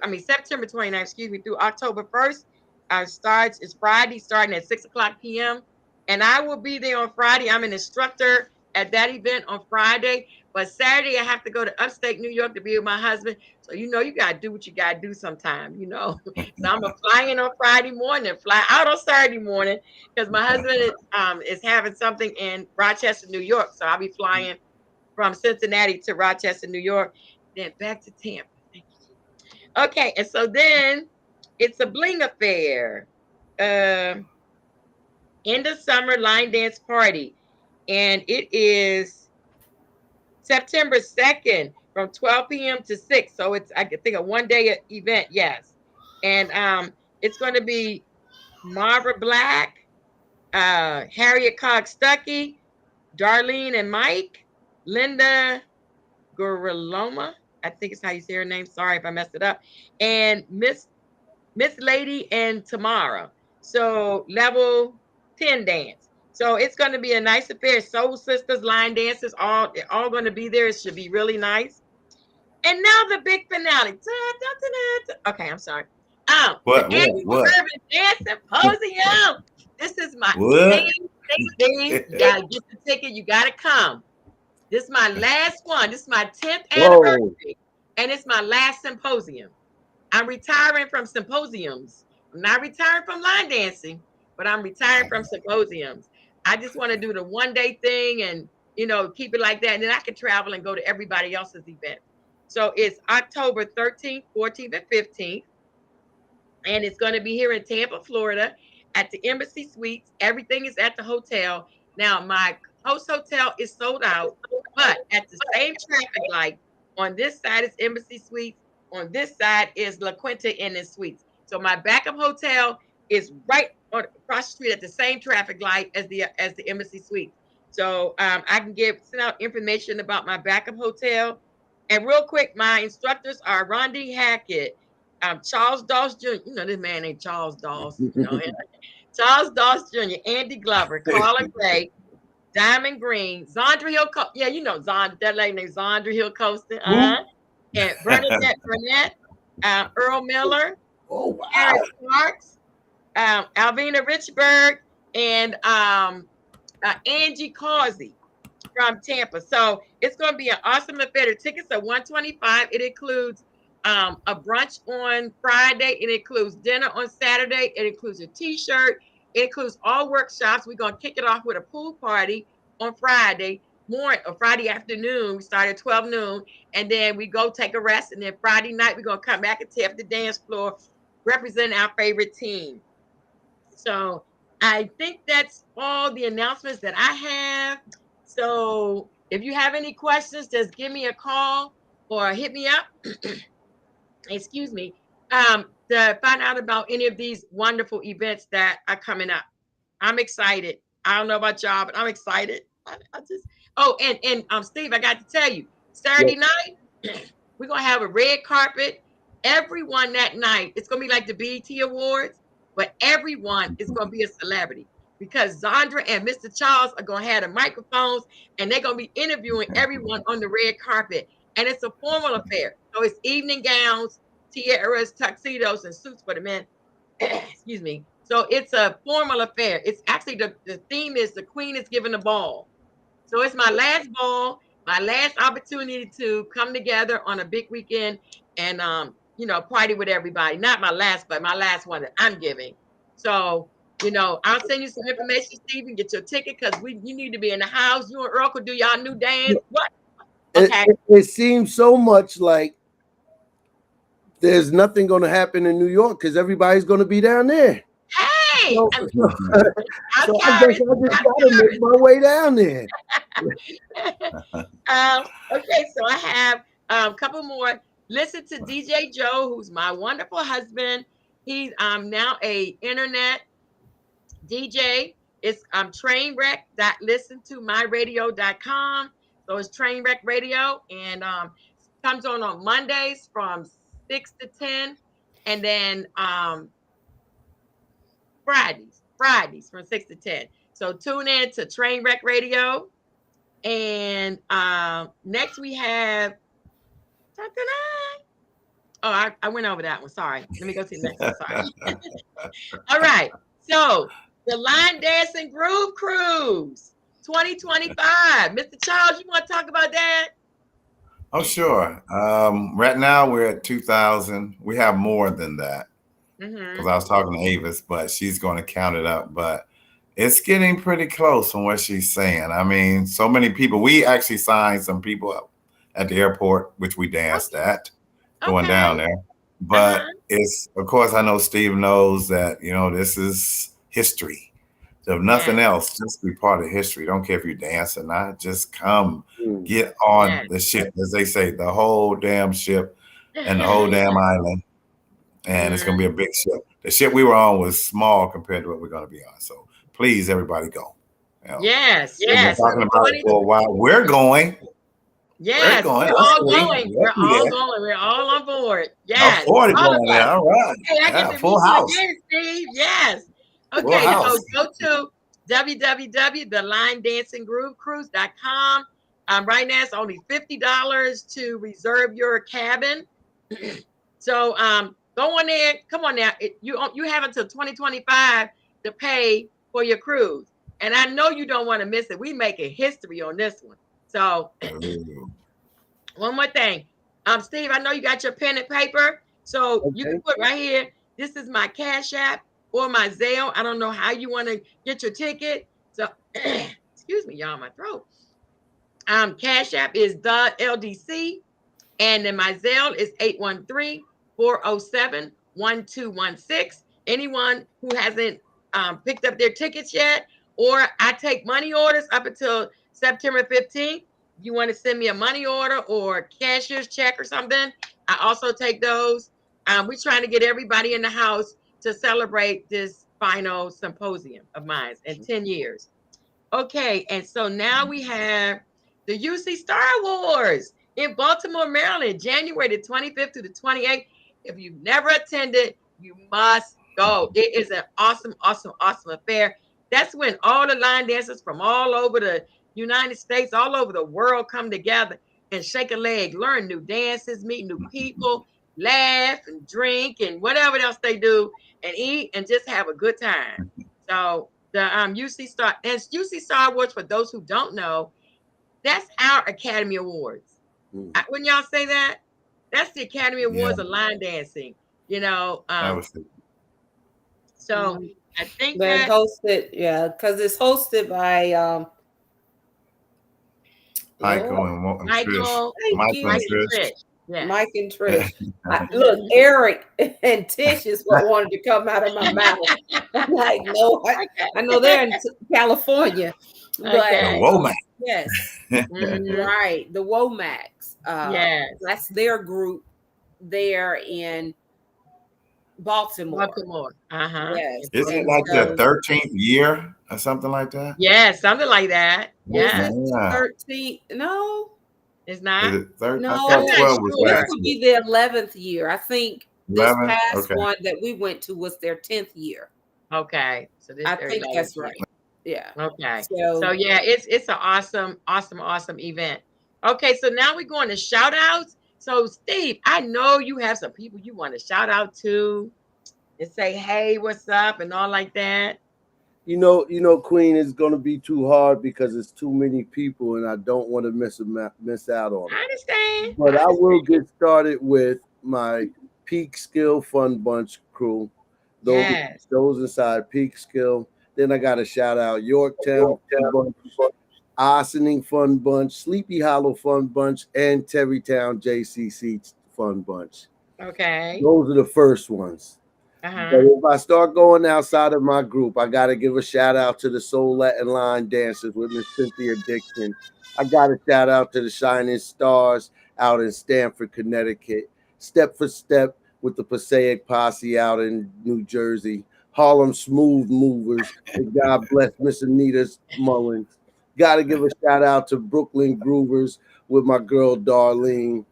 October 1st. It's Friday, starting at 6:00 p.m. And I will be there on Friday. I'm an instructor at that event on Friday. But Saturday, I have to go to upstate New York to be with my husband. So, you got to do what you got to do sometime, So I'm going to fly in on Friday morning and fly out on Saturday morning because my husband is having something in Rochester, New York. So I'll be flying from Cincinnati to Rochester, New York, then back to Tampa. Okay, and so then it's a bling affair. End of summer line dance party. And it is September 2nd from 12 p.m. to 6. So it's, I think, a one-day event, yes. And it's going to be Marva Black, Harriet Cox Stuckey, Darlene and Mike, Linda Guriloma, I think it's how you say her name. Sorry if I messed it up. And Miss Lady and Tamara. So level 10 dance. So it's going to be a nice affair. Soul Sisters, line dancers, all going to be there. It should be really nice. And now the big finale. Okay, I'm sorry. What? The annual Urban Dance Symposium. This is my Steve, you gotta get the ticket. You gotta come. This is my last one. This is my 10th anniversary, and it's my last symposium. I'm retiring from symposiums. I'm not retiring from line dancing, but I'm retiring from symposiums. I just want to do the one-day thing and, you know, keep it like that. And then I can travel and go to everybody else's event. So it's October 13th, 14th, and 15th. And it's going to be here in Tampa, Florida at the Embassy Suites. Everything is at the hotel. Now, my host hotel is sold out, but at the same traffic light, on this side is Embassy Suites. On this side is La Quinta Inn and Suites. So my backup hotel is right across the street at the same traffic light as the Embassy Suites. So I can send out information about my backup hotel. And real quick, my instructors are Rondi Hackett, Charles Doss Jr. You know, this man ain't Charles Doss. You know, Charles Doss Jr., Andy Glover, Carla Gray, Diamond Green, Zondra Hill. Yeah, you know that lady named Zondra Hill Coaston. And Bernadette Burnett, Earl Miller, Eric Sparks, Alvina Richburg, and Angie Causey from Tampa. So it's going to be an awesome affair. The tickets are $125. It includes a brunch on Friday. It includes dinner on Saturday. It includes a t-shirt. It includes all workshops. We're going to kick it off with a pool party on Friday morning or Friday afternoon. We start at 12 noon, and then we go take a rest. And then Friday night, we're going to come back and tap the dance floor, representing our favorite team. So I think that's all the announcements that I have. So if you have any questions, just give me a call or hit me up. Excuse me. To find out about any of these wonderful events that are coming up. I'm excited. I don't know about y'all, but I'm excited. Steve, I got to tell you, Saturday night, we're going to have a red carpet. Everyone that night, it's going to be like the BET Awards, but everyone is going to be a celebrity because Zondra and Mr. Charles are going to have the microphones and they're going to be interviewing everyone on the red carpet. And it's a formal affair. So it's evening gowns, tiaras, tuxedos, and suits for the men. Excuse me. So it's a formal affair. It's actually the theme is the Queen is giving a ball. So it's my last ball, my last opportunity to come together on a big weekend and party with everybody. Not my last, but my last one that I'm giving. So, I'll send you some information, Steve, and get your ticket because you need to be in the house. You and Earl could do y'all new dance. What? Okay. It seems so much like there's nothing going to happen in New York because everybody's going to be down there. Hey, I just got to make my way down there. Okay, so I have a couple more. Listen to DJ Joe, who's my wonderful husband. He's now a internet DJ. It's trainwreck.listentomyradio.com. So it's Trainwreck Radio, and comes on Mondays from 6 to 10, and then Fridays from 6 to 10. So tune in to Trainwreck Radio, and next we have. Oh, I went over that one. Sorry. Let me go to the next one. Sorry. All right. So the Line Dance and Groove Cruise 2025. Mr. Charles, you want to talk about that? Oh, sure. Right now we're at 2,000. We have more than that because I was talking to Avis, but she's going to count it up. But it's getting pretty close from what she's saying. I mean, so many people. We actually signed some people up at the airport, which we danced at, going down there. But it's, of course, I know Steve knows that, this is history. So if nothing else, just be part of history. Don't care if you dance or not. Just come, get on the ship, as they say, the whole damn ship and the whole damn island. And it's going to be a big ship. The ship we were on was small compared to what we're going to be on. So please, everybody go. Yes. We've been talking about it for a while. We're going. Yes, going. we're all Okay, going. we'll We're be all there. going. We're all on board. I'm Yes, for it all going of there. us. All right. Hey, I get Yeah, to full meet you house. again, Steve. Yes. Full Okay, so house. go to www.theLineDancingGrooveCruise.com. Right now, it's only $50 to reserve your cabin. So go on there. Come on now. You have until 2025 to pay for your cruise. And I know you don't want to miss it. We making history on this one. So Ooh. one more thing. Steve, I know you got your pen and paper. So you can put right here, this is my Cash App or my Zelle. I don't know how you want to get your ticket. So excuse me, y'all, my throat. Cash App is the LDC. And then my Zelle is 813-407-1216. Anyone who hasn't picked up their tickets yet, or I take money orders up until September 15th. You want to send me a money order or cashier's check or something, I also take those. We're trying to get everybody in the house to celebrate this final symposium of mine in 10 years. Okay, and so now we have the UC Star Wars in Baltimore, Maryland, January the 25th to the 28th. If you've never attended, you must go. It is an awesome, awesome, awesome affair. That's when all the line dancers from all over the United States, all over the world come together and shake a leg, learn new dances, meet new people, laugh and drink and whatever else they do, and eat and just have a good time. So the UC Star Wars, for those who don't know, that's our Academy Awards. When y'all say that, that's the Academy Awards of line dancing. You know, so I think that hosted, because it's hosted by Michael and Trish. Michael and Trish. Yeah. Mike and Trish. Look, Eric and Tish is what wanted to come out of my mouth. I'm like, no, I know they're in California. But Okay. The Womack. Yes. Right. The Womacks. Yes. That's their group there in Baltimore. Yes. Isn't it like the 13th year or something like that? Yeah, something like that. Yeah. 13? No. It's not. Is it 13? No, I thought 12 was this last would year. be their 11th year. I think this 11? past Okay. one that we went to was their 10th year. Okay. So this I think that's right. Yeah. Okay. So yeah, it's an awesome, awesome, awesome event. Okay, so now we're going to shout outs. So Steve, I know you have some people you want to shout out to and say, hey, what's up, and all like that. You know, Queen, is going to be too hard because it's too many people, and I don't want to miss out on it. I understand. But I will get started with my Peak Skill Fun Bunch crew. Those inside Peak Skill. Then I got to shout out Yorktown Fun Bunch, Ossining Fun Bunch, Sleepy Hollow Fun Bunch, and Terrytown JCC Fun Bunch. Okay. Those are the first ones. But if I start going outside of my group, I got to give a shout out to the Soul Latin Line Dancers with Miss Cynthia Dixon. I got to shout out to the Shining Stars out in Stamford, Connecticut. Step for Step with the Passaic Posse out in New Jersey. Harlem Smooth Movers. And God bless Miss Anita Mullins. Got to give a shout out to Brooklyn Groovers with my girl Darlene.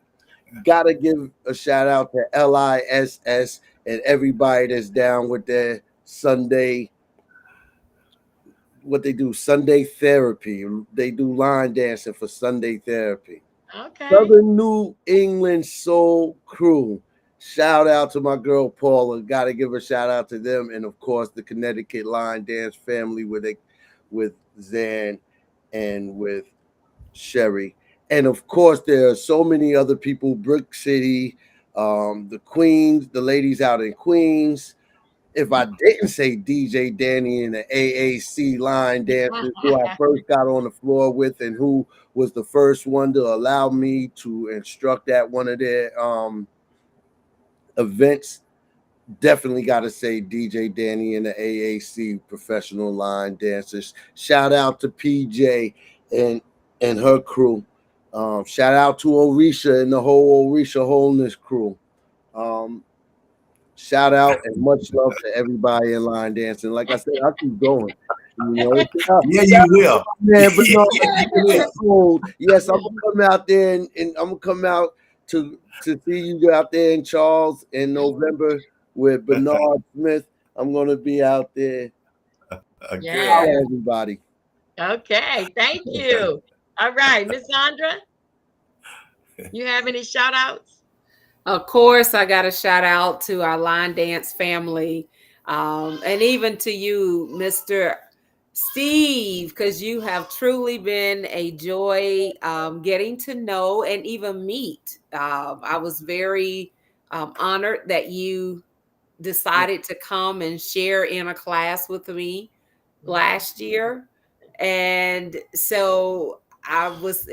Got to give a shout out to LISS and everybody that's down with their Sunday, what they do, Sunday therapy. They do line dancing for Sunday therapy. Okay. Southern New England Soul Crew. Shout out to my girl Paula. Got to give a shout out to them. And of course, the Connecticut Line Dance family with Zan and with Sherry. And of course, there are so many other people, Brick City, the Queens, the ladies out in Queens. If I didn't say DJ Danny and the AAC line dancers who I first got on the floor with and who was the first one to allow me to instruct at one of their events, definitely got to say DJ Danny and the AAC professional line dancers. Shout out to PJ and her crew. Shout out to Orisha and the whole Orisha Wholeness crew. Shout out and much love to everybody in line dancing. Like I said, I keep going. Yeah, you will. Man, but no, it's cold. Yes, I'm gonna come out there and I'm gonna come out to see you out there in Charles in November with Bernard Smith. I'm gonna be out there. Yeah. Everybody. Okay, thank you. All right, Miss Sandra, you have any shout outs? Of course, I got a shout out to our line dance family, and even to you, Mr. Steve, because you have truly been a joy getting to know and even meet. I was very honored that you decided to come and share in a class with me last year. And so I was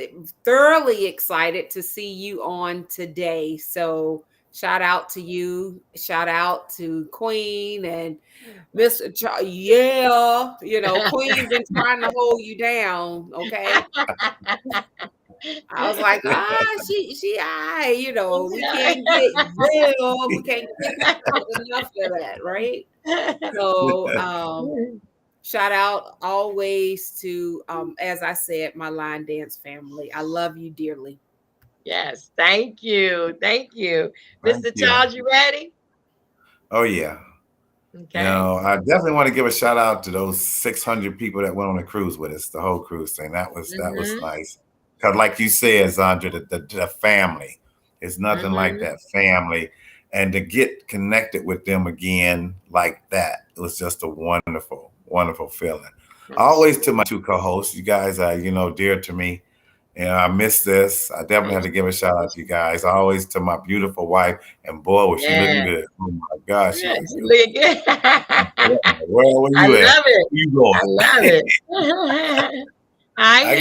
thoroughly excited to see you on today. So shout out to you. Shout out to Queen and Mr. Yeah, Queen been trying to hold you down. Okay. I was like, she, we can't get real. We can't get enough of that, right? So, shout out always to, as I said, my line dance family. I love you dearly. Yes, thank you. Thank you. Mr. Charles, you ready? Oh, yeah. Okay. I definitely want to give a shout out to those 600 people that went on the cruise with us, the whole cruise thing. That was nice. Because like you said, Zandra, the family, it's nothing like that family. And to get connected with them again like that, it was just a wonderful, wonderful feeling. Always to my two co-hosts, you guys are, dear to me. And I miss this. I definitely have to give a shout out to you guys. Always to my beautiful wife. And boy, was she looking good. Oh my gosh. Yeah, she looking good. Where you I at? love it. Where you going? I love it. I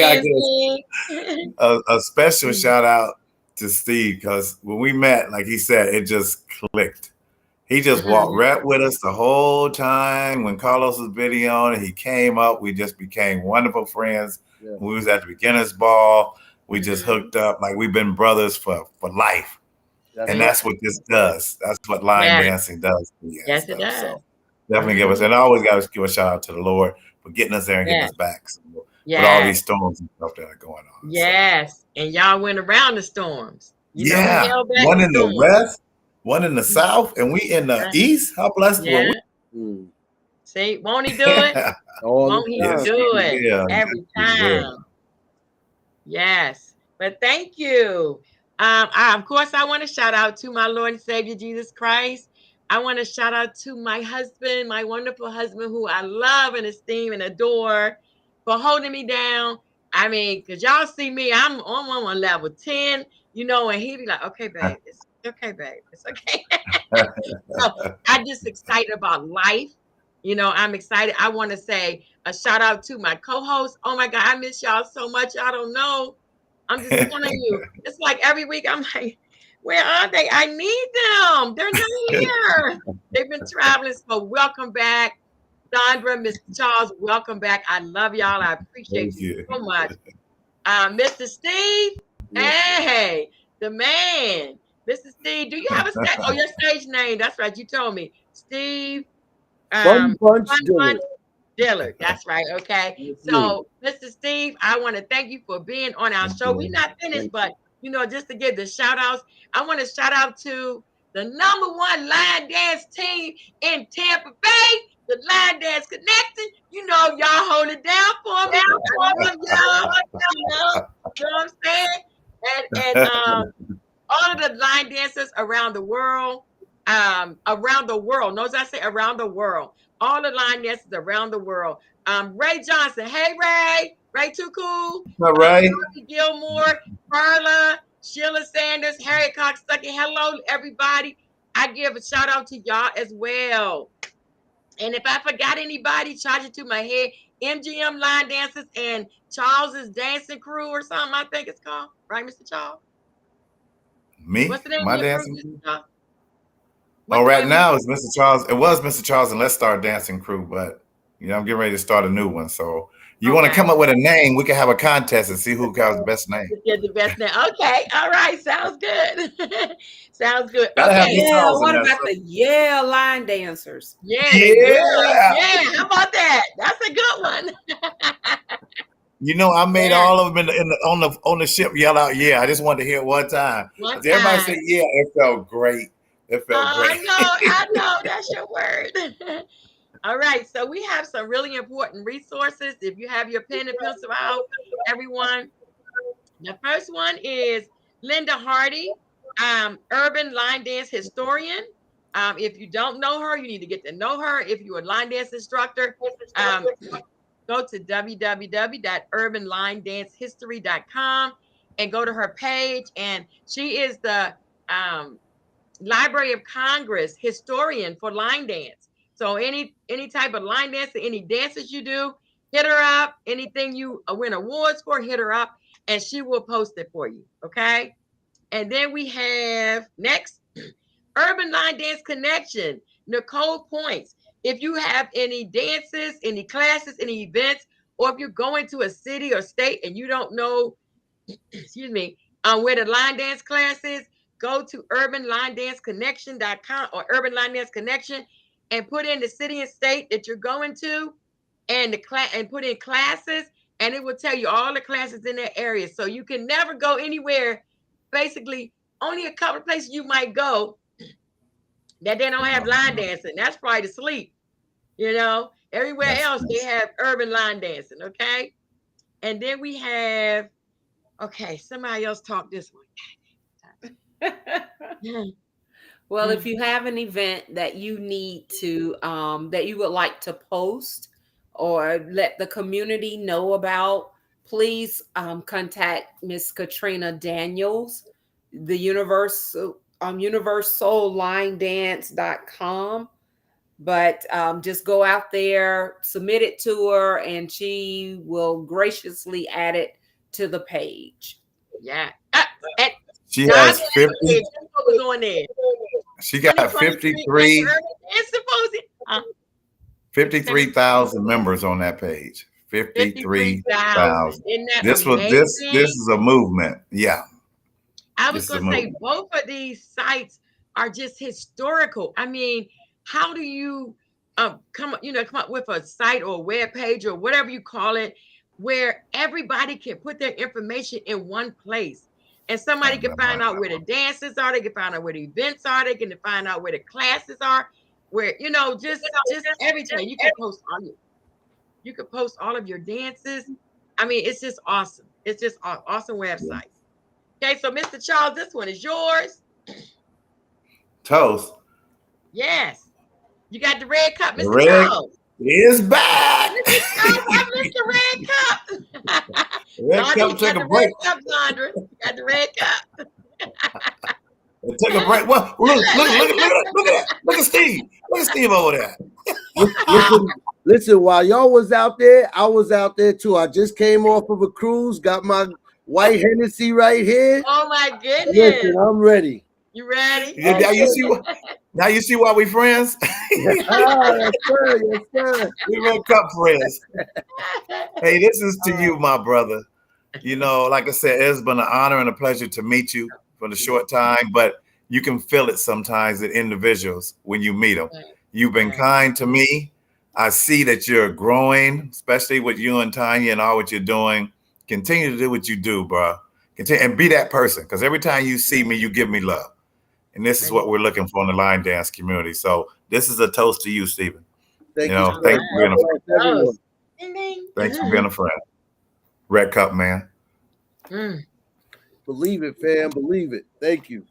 got a special shout out to Steve, because when we met, like he said, it just clicked. He just walked right with us the whole time. When Carlos was videoing and he came up, we just became wonderful friends. Yeah. When we was at the beginners ball, we just hooked up like we've been brothers for life. That's what this does. That's what line dancing does. Yes, it does. So definitely give us, and I always got to give a shout out to the Lord for getting us there and getting us back. So, with all these storms and stuff that are going on. Yes. So. And y'all went around the storms. One in the west, one in the south, and we in the east. How blessed were we? See, won't he do it? Won't he do it every time? Yes. But thank you. Of course, I want to shout out to my Lord and Savior, Jesus Christ. I want to shout out to my husband, my wonderful husband, who I love and esteem and adore, for holding me down. I mean, because y'all see me, I'm on level 10, and he be like, okay, babe, it's okay, babe, it's okay. So I'm just excited about life. I'm excited. I want to say a shout out to my co-host. Oh my God, I miss y'all so much. Y'all don't know. I'm just telling you. It's like every week I'm like, where are they? I need them. They're not here. They've been traveling. So welcome back. Sandra, Mr. Charles, welcome back. I love y'all. I appreciate you so much. Mr. Steve, hey, the man. Mr. Steve, do you have a stage? Oh, your stage name. That's right. You told me. Steve. Fun Bunch Dillard. That's right. Okay. So, Mr. Steve, I want to thank you for being on our show. We're not finished, but just to give the shout outs, I want to shout out to the #1 line dance team in Tampa Bay, the Line Dance Connection. Y'all hold it down for me. Y'all. You know what I'm saying? And all of the line dancers around the world. Notice I say around the world. All the line dancers around the world. Ray Johnson. Hey, Ray. Ray Too Cool. All right. Gilmore, Carla, Sheila Sanders, Harriet Cox Stuckey. Hello, everybody. I give a shout out to y'all as well. And if I forgot anybody, charge it to my head. MGM Line Dancers and Charles's Dancing Crew or something, I think it's called. Right, Mr. Charles? Me? What's the name My of your dancing crew? right now it's Mr. Charles. It was Mr. Charles and Let's Start Dancing Crew, but I'm getting ready to start a new one. So You want to come up with a name? We can have a contest and see who has the best name. Get the best name. Okay, all right, sounds good. Sounds good. Gotta have these Okay. Yeah, songs in what there, about so- the yeah line dancers? Yeah, Yeah. yeah. How about that? That's a good one. You know, I made Yeah. all of them on the ship yell out, yeah. I just wanted to hear it one time. One Everybody time. say, yeah, it felt great. It felt great. I know. That's your word. All right. So we have some really important resources. If you have your pen and pencil out, everyone. The first one is Linda Hardy, urban line dance historian. If you don't know her, you need to get to know her. If you're a line dance instructor, go to www.urbanlinedancehistory.com and go to her page. And she is the Library of Congress historian for line dance. So any type of line dance, any dances you do, hit her up. Anything you win awards for, hit her up, and she will post it for you. Okay. And then we have next, Urban Line Dance Connection, Nicole Points. If you have any dances, any classes, any events, or if you're going to a city or state and you don't know, excuse me, where the line dance class is, go to urbanlinedanceconnection.com or Urban Line Dance Connection and put in the city and state that you're going to and the class and put in classes, and it will tell you all the classes in that area. So you can never go anywhere. Basically, only a couple of places you might go that they don't have line dancing. That's probably to sleep. You know, everywhere else they have urban line dancing. Okay. And then we have, okay, somebody else talk this one. Well, if you have an event that you need to that you would like to post or let the community know about, please contact Miss Katrina Daniels, the universallinedance.com. But just go out there, submit it to her, and she will graciously add it to the page. Yeah. She has 50. Going there. She got 53,000 members on that page. 53,000. This is a movement. Yeah. I was going to say both of these sites are just historical. I mean, how do you come up with a site or a web page or whatever you call it, where everybody can put their information in one place, and somebody can find out where the dances are, they can find out where the events are, they can find out where the classes are, where just everything. You can post all of your dances. I mean, it's just awesome. It's just an awesome website. Okay, so Mr. Charles, this one is yours. Toast. Yes. You got the red cup, Mr. Red Charles. Is back. Mr. Red Cup. Red Cup took a break. Red cup, Sandra. You got the red cup. Take a break. Well, look at Steve. Look at Steve over there. Listen, while y'all was out there, I was out there too. I just came off of a cruise, got my white Hennessy right here. Oh my goodness. Listen, I'm ready. You ready? Now you see why we friends? Yes, sir. We Red Cup friends. Hey, this is to you, my brother. Like I said, it's been an honor and a pleasure to meet you for the short time, but you can feel it sometimes in individuals when you meet them. You've been kind to me. I see that you're growing, especially with you and Tanya and all what you're doing. Continue to do what you do, bro. Continue and be that person, because every time you see me, you give me love. And this is what we're looking for in the line dance community. So this is a toast to you, Stephen. Thank you Thanks for being a friend. Ding, ding. Thanks for being a friend. Red Cup, man. Believe it, fam. Believe it. Thank you.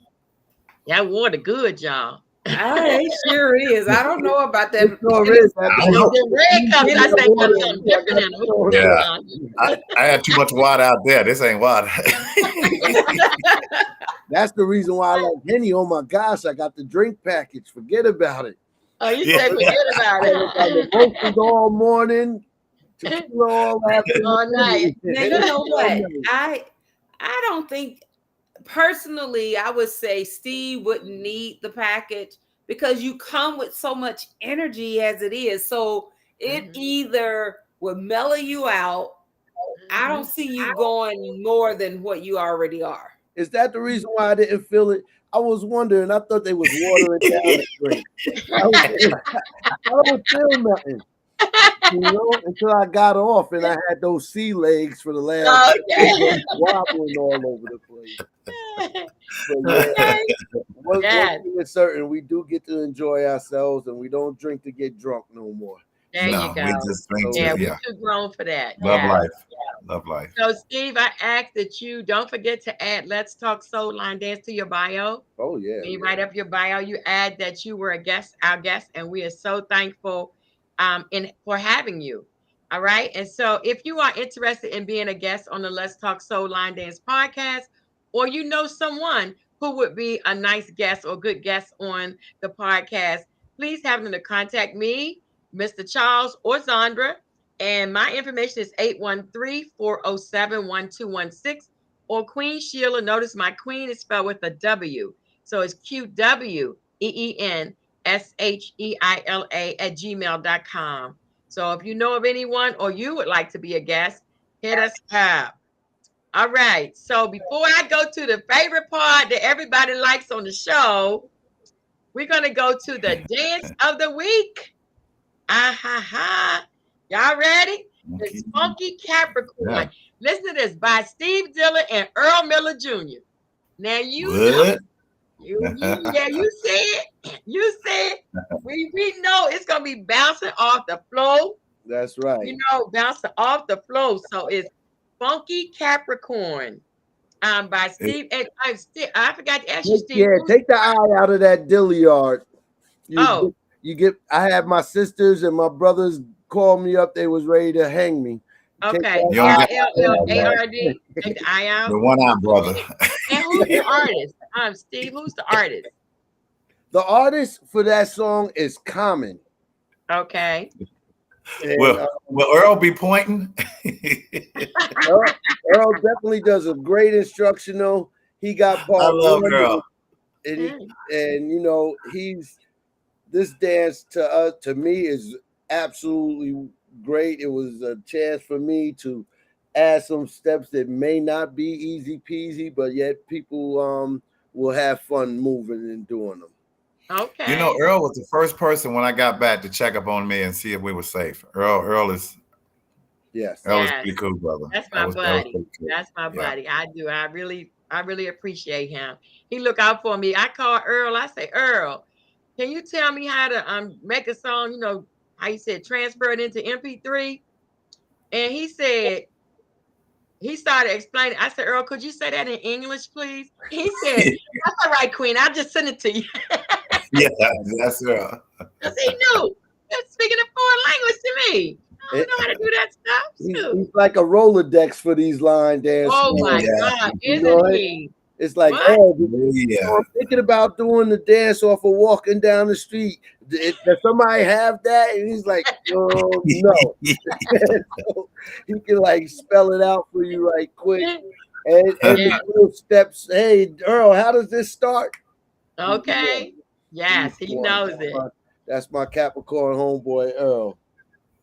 That water good, y'all. It sure is. I don't know about that. The red cups, I think there's something different in them. Yeah. I had too much water out there. This ain't water. That's the reason why I like Henny. Oh my gosh, I got the drink package. Forget about it. Oh, you said forget about it. Roasted all morning, tequila all afternoon. All night. Now, you know what? I don't think personally, I would say Steve wouldn't need the package because you come with so much energy as it is. So it either would mellow you out. I don't see you going more than what you already are. Is that the reason why I didn't feel it? I was wondering. I thought they was watering down the drink. I don't feel nothing. You know, until I got off and I had those sea legs for the last wobbling all over the place. One thing is certain, we do get to enjoy ourselves and we don't drink to get drunk no more. There you go. We just drink we're too grown for that. Love life. Love life. So, Steve, I ask that you don't forget to add Let's Talk Soul Line Dance to your bio. Oh, yeah. When you write up your bio, you add that you were our guest, and we are so thankful for having you. All right. And so if you are interested in being a guest on the Let's Talk Soul Line Dance podcast, or you know someone who would be a nice guest or good guest on the podcast, please have them to contact me, Mr. Charles or Zandra. And my information is 813-407-1216 or Queen Sheila. Notice my Queen is spelled with a W. So it's QWEENSHEILA@gmail.com. So if you know of anyone or you would like to be a guest, hit us up. All right. So before I go to the favorite part that everybody likes on the show, we're going to go to the dance of the week. Y'all ready? It's Funky Capricorn. Yeah. Listen to this, by Steve Dillon and Earl Miller Jr. Now you know. You said we know it's gonna be bouncing off the floor. That's right. You know, bouncing off the floor. So it's Funky Capricorn. By Steve. And I forgot to ask you, Steve. Yeah, take the eye out of that Dilliard. You get. I had my sisters and my brothers call me up. They was ready to hang me. Okay. ARD. Take the eye out. The one-eyed brother. And who's the artist? Steve, who's the artist? The artist for that song is Common. Okay. And, will Earl be pointing? Earl definitely does a great instructional. He got part. I love Earl. And you know, this dance to me is absolutely great. It was a chance for me to add some steps that may not be easy peasy, but yet people will have fun moving and doing them. Okay. You know, Earl was the first person when I got back to check up on me and see if we were safe. Earl is pretty cool, brother. That's my buddy. That's my buddy. I really appreciate him. He look out for me. I call Earl. I say, Earl, can you tell me how to make a song? You know how you said transfer it into MP3, and he said. He started explaining. I said, Earl, could you say that in English, please? He said, that's all right, Queen. I'll just send it to you. Yeah, that's Earl. Because he knew. That's speaking a foreign language to me. I don't know how to do that stuff. He's like a Rolodex for these line dances. Oh, my God. Isn't he? It's like, I'm thinking about doing the dance off of walking down the street. Does somebody have that? And he's like, no. So he can like spell it out for you right quick. And the little steps. Hey, Earl, how does this start? Okay. Yes, he knows it. That's my Capricorn homeboy, Earl.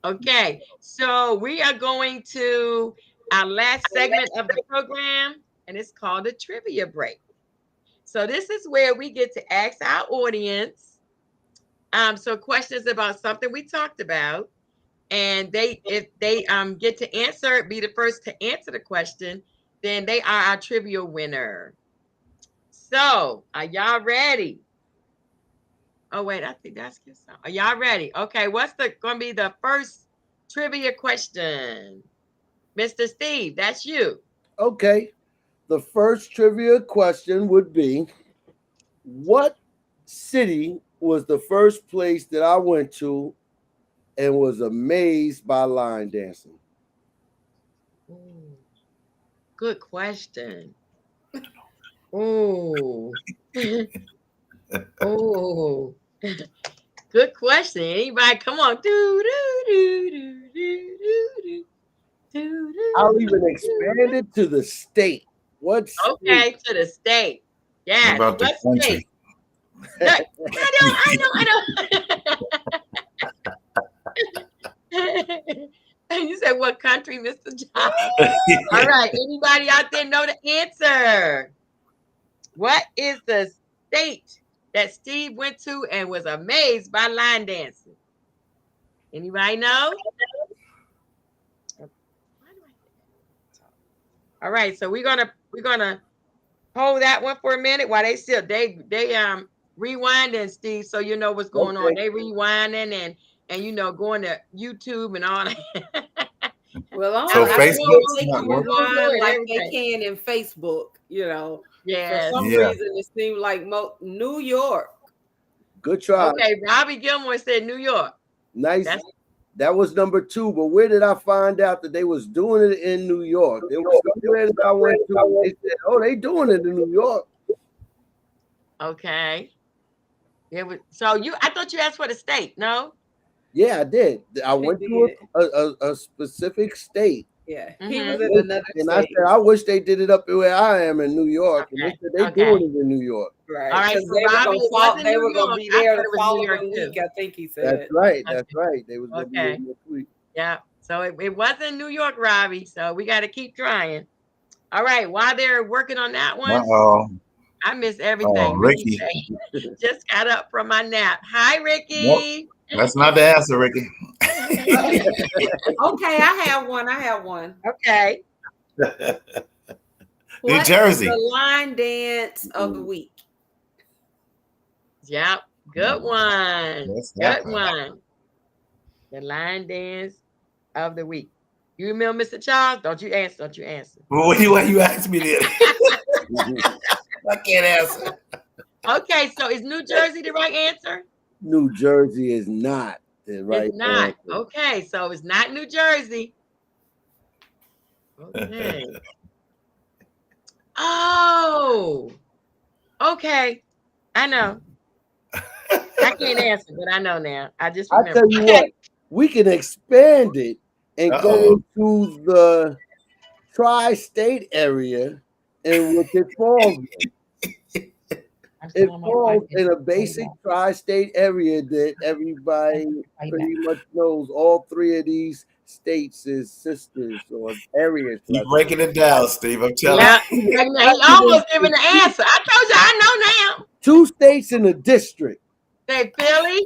Okay. So we are going to our last segment of the program. And it's called a trivia break. So this is where we get to ask our audience so questions about something we talked about. And if they get to answer, be the first to answer the question, then they are our trivia winner. So are y'all ready? Oh, wait, I think that's good. Are y'all ready? Okay, what's going to be the first trivia question? Mr. Steve, that's you. Okay. The first trivia question would be, what city was the first place that I went to and was amazed by line dancing? Ooh, good question. Oh, oh, good question. Anybody? Come on. I'll even expand it to the state. What state? Okay, to the state. Yeah. What about the country? I know. You said what country, Mr. John? All right. Anybody out there know the answer? What is the state that Steve went to and was amazed by line dancing? Anybody know? All right, so we're gonna hold that one for a minute while they rewinding, Steve, so you know what's going on. They rewinding and going to YouTube and all that. Well, So I Facebook's they not can working? Google it like they can in Facebook, Yes. For some reason, it seemed like New York. Good try. Okay, Robbie Gilmore said New York. Nice. That was number 2. But where did I find out that they was doing it in New York? There was somewhere that I went to. They said, "Oh, they doing it in New York." Okay. So I thought you asked for the state. No. Yeah, I did. I went to a specific state. Yeah, Mhm. he was in another And state. I said, I wish they did it up where I am in New York. And they said they doing it in New York. Right. All right, So Robbie, they were going to be I there thought the it was New following York, week, too. I think he said. That's right. That's right. They was going to be Okay. there next week. Yeah. So it wasn't New York, Robbie. So we got to keep trying. All right. While they're working on that one, Uh-oh. I miss everything. Oh, Ricky. Just got up from my nap. Hi, Ricky. Nope. That's not the answer, Ricky. Okay, I have one. Okay. New Jersey. The line dance of the week. Yep. Good one. Good one. The line dance of the week. You remember Mr. Charles? Don't you answer. Well, why you ask me that? I can't answer. Okay, so is New Jersey the right answer? New Jersey is not the right It's not. answer. Okay, so it's not New Jersey. Okay. Oh. Okay. I know. I can't answer, but I know now. I just remember. I tell you what, we can expand it and go to the tri-state area in which it falls in. It falls in a basic tri-state area that everybody pretty much knows. All 3 of these states is sisters or areas. Keep breaking it down, Steve. I'm telling you. He almost giving the answer. I told you I know now. 2 states in a district. Say Philly?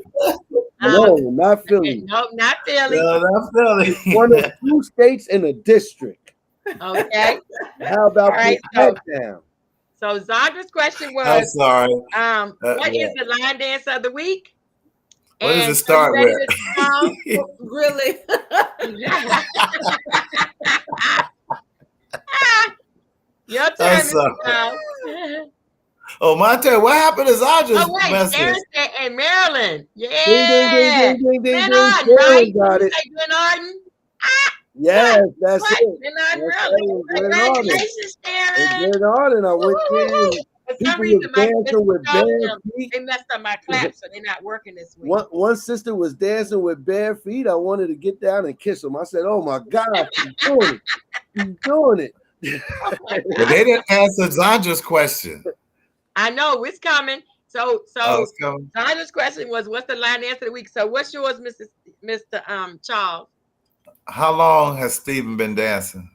No, not Philly. Nope, not Philly. No, not Philly. One of 2 states in a district. Okay. How about right, down? So Zandra's question was, I'm sorry. what is the line dance of the week? What does it start with? Really? Your turn, Mr. Charles. Oh, my turn. What happened is I just Aaron said in Maryland. Yeah. Ding, ding, ding, ding, Glen ding, Arden, ding. right? Got it. Say Glen Arden? Yes, that's Right. it. Glen Arden, That's really? right, Glen Arden. Congratulations, Sharon. In Glen Arden, I went there. and For some People reason, was my dancing with bare feet. they messed up my clap, so they're not working this week. One sister was dancing with bare feet. I wanted to get down and kiss them. I said, "Oh my God, she's doing it! She's doing it!" But they didn't answer Zandra's question. I know it's coming. So it's coming. Zandra's question was, "What's the line dance of the week?" So what's yours, Mr. Charles? How long has Stephen been dancing?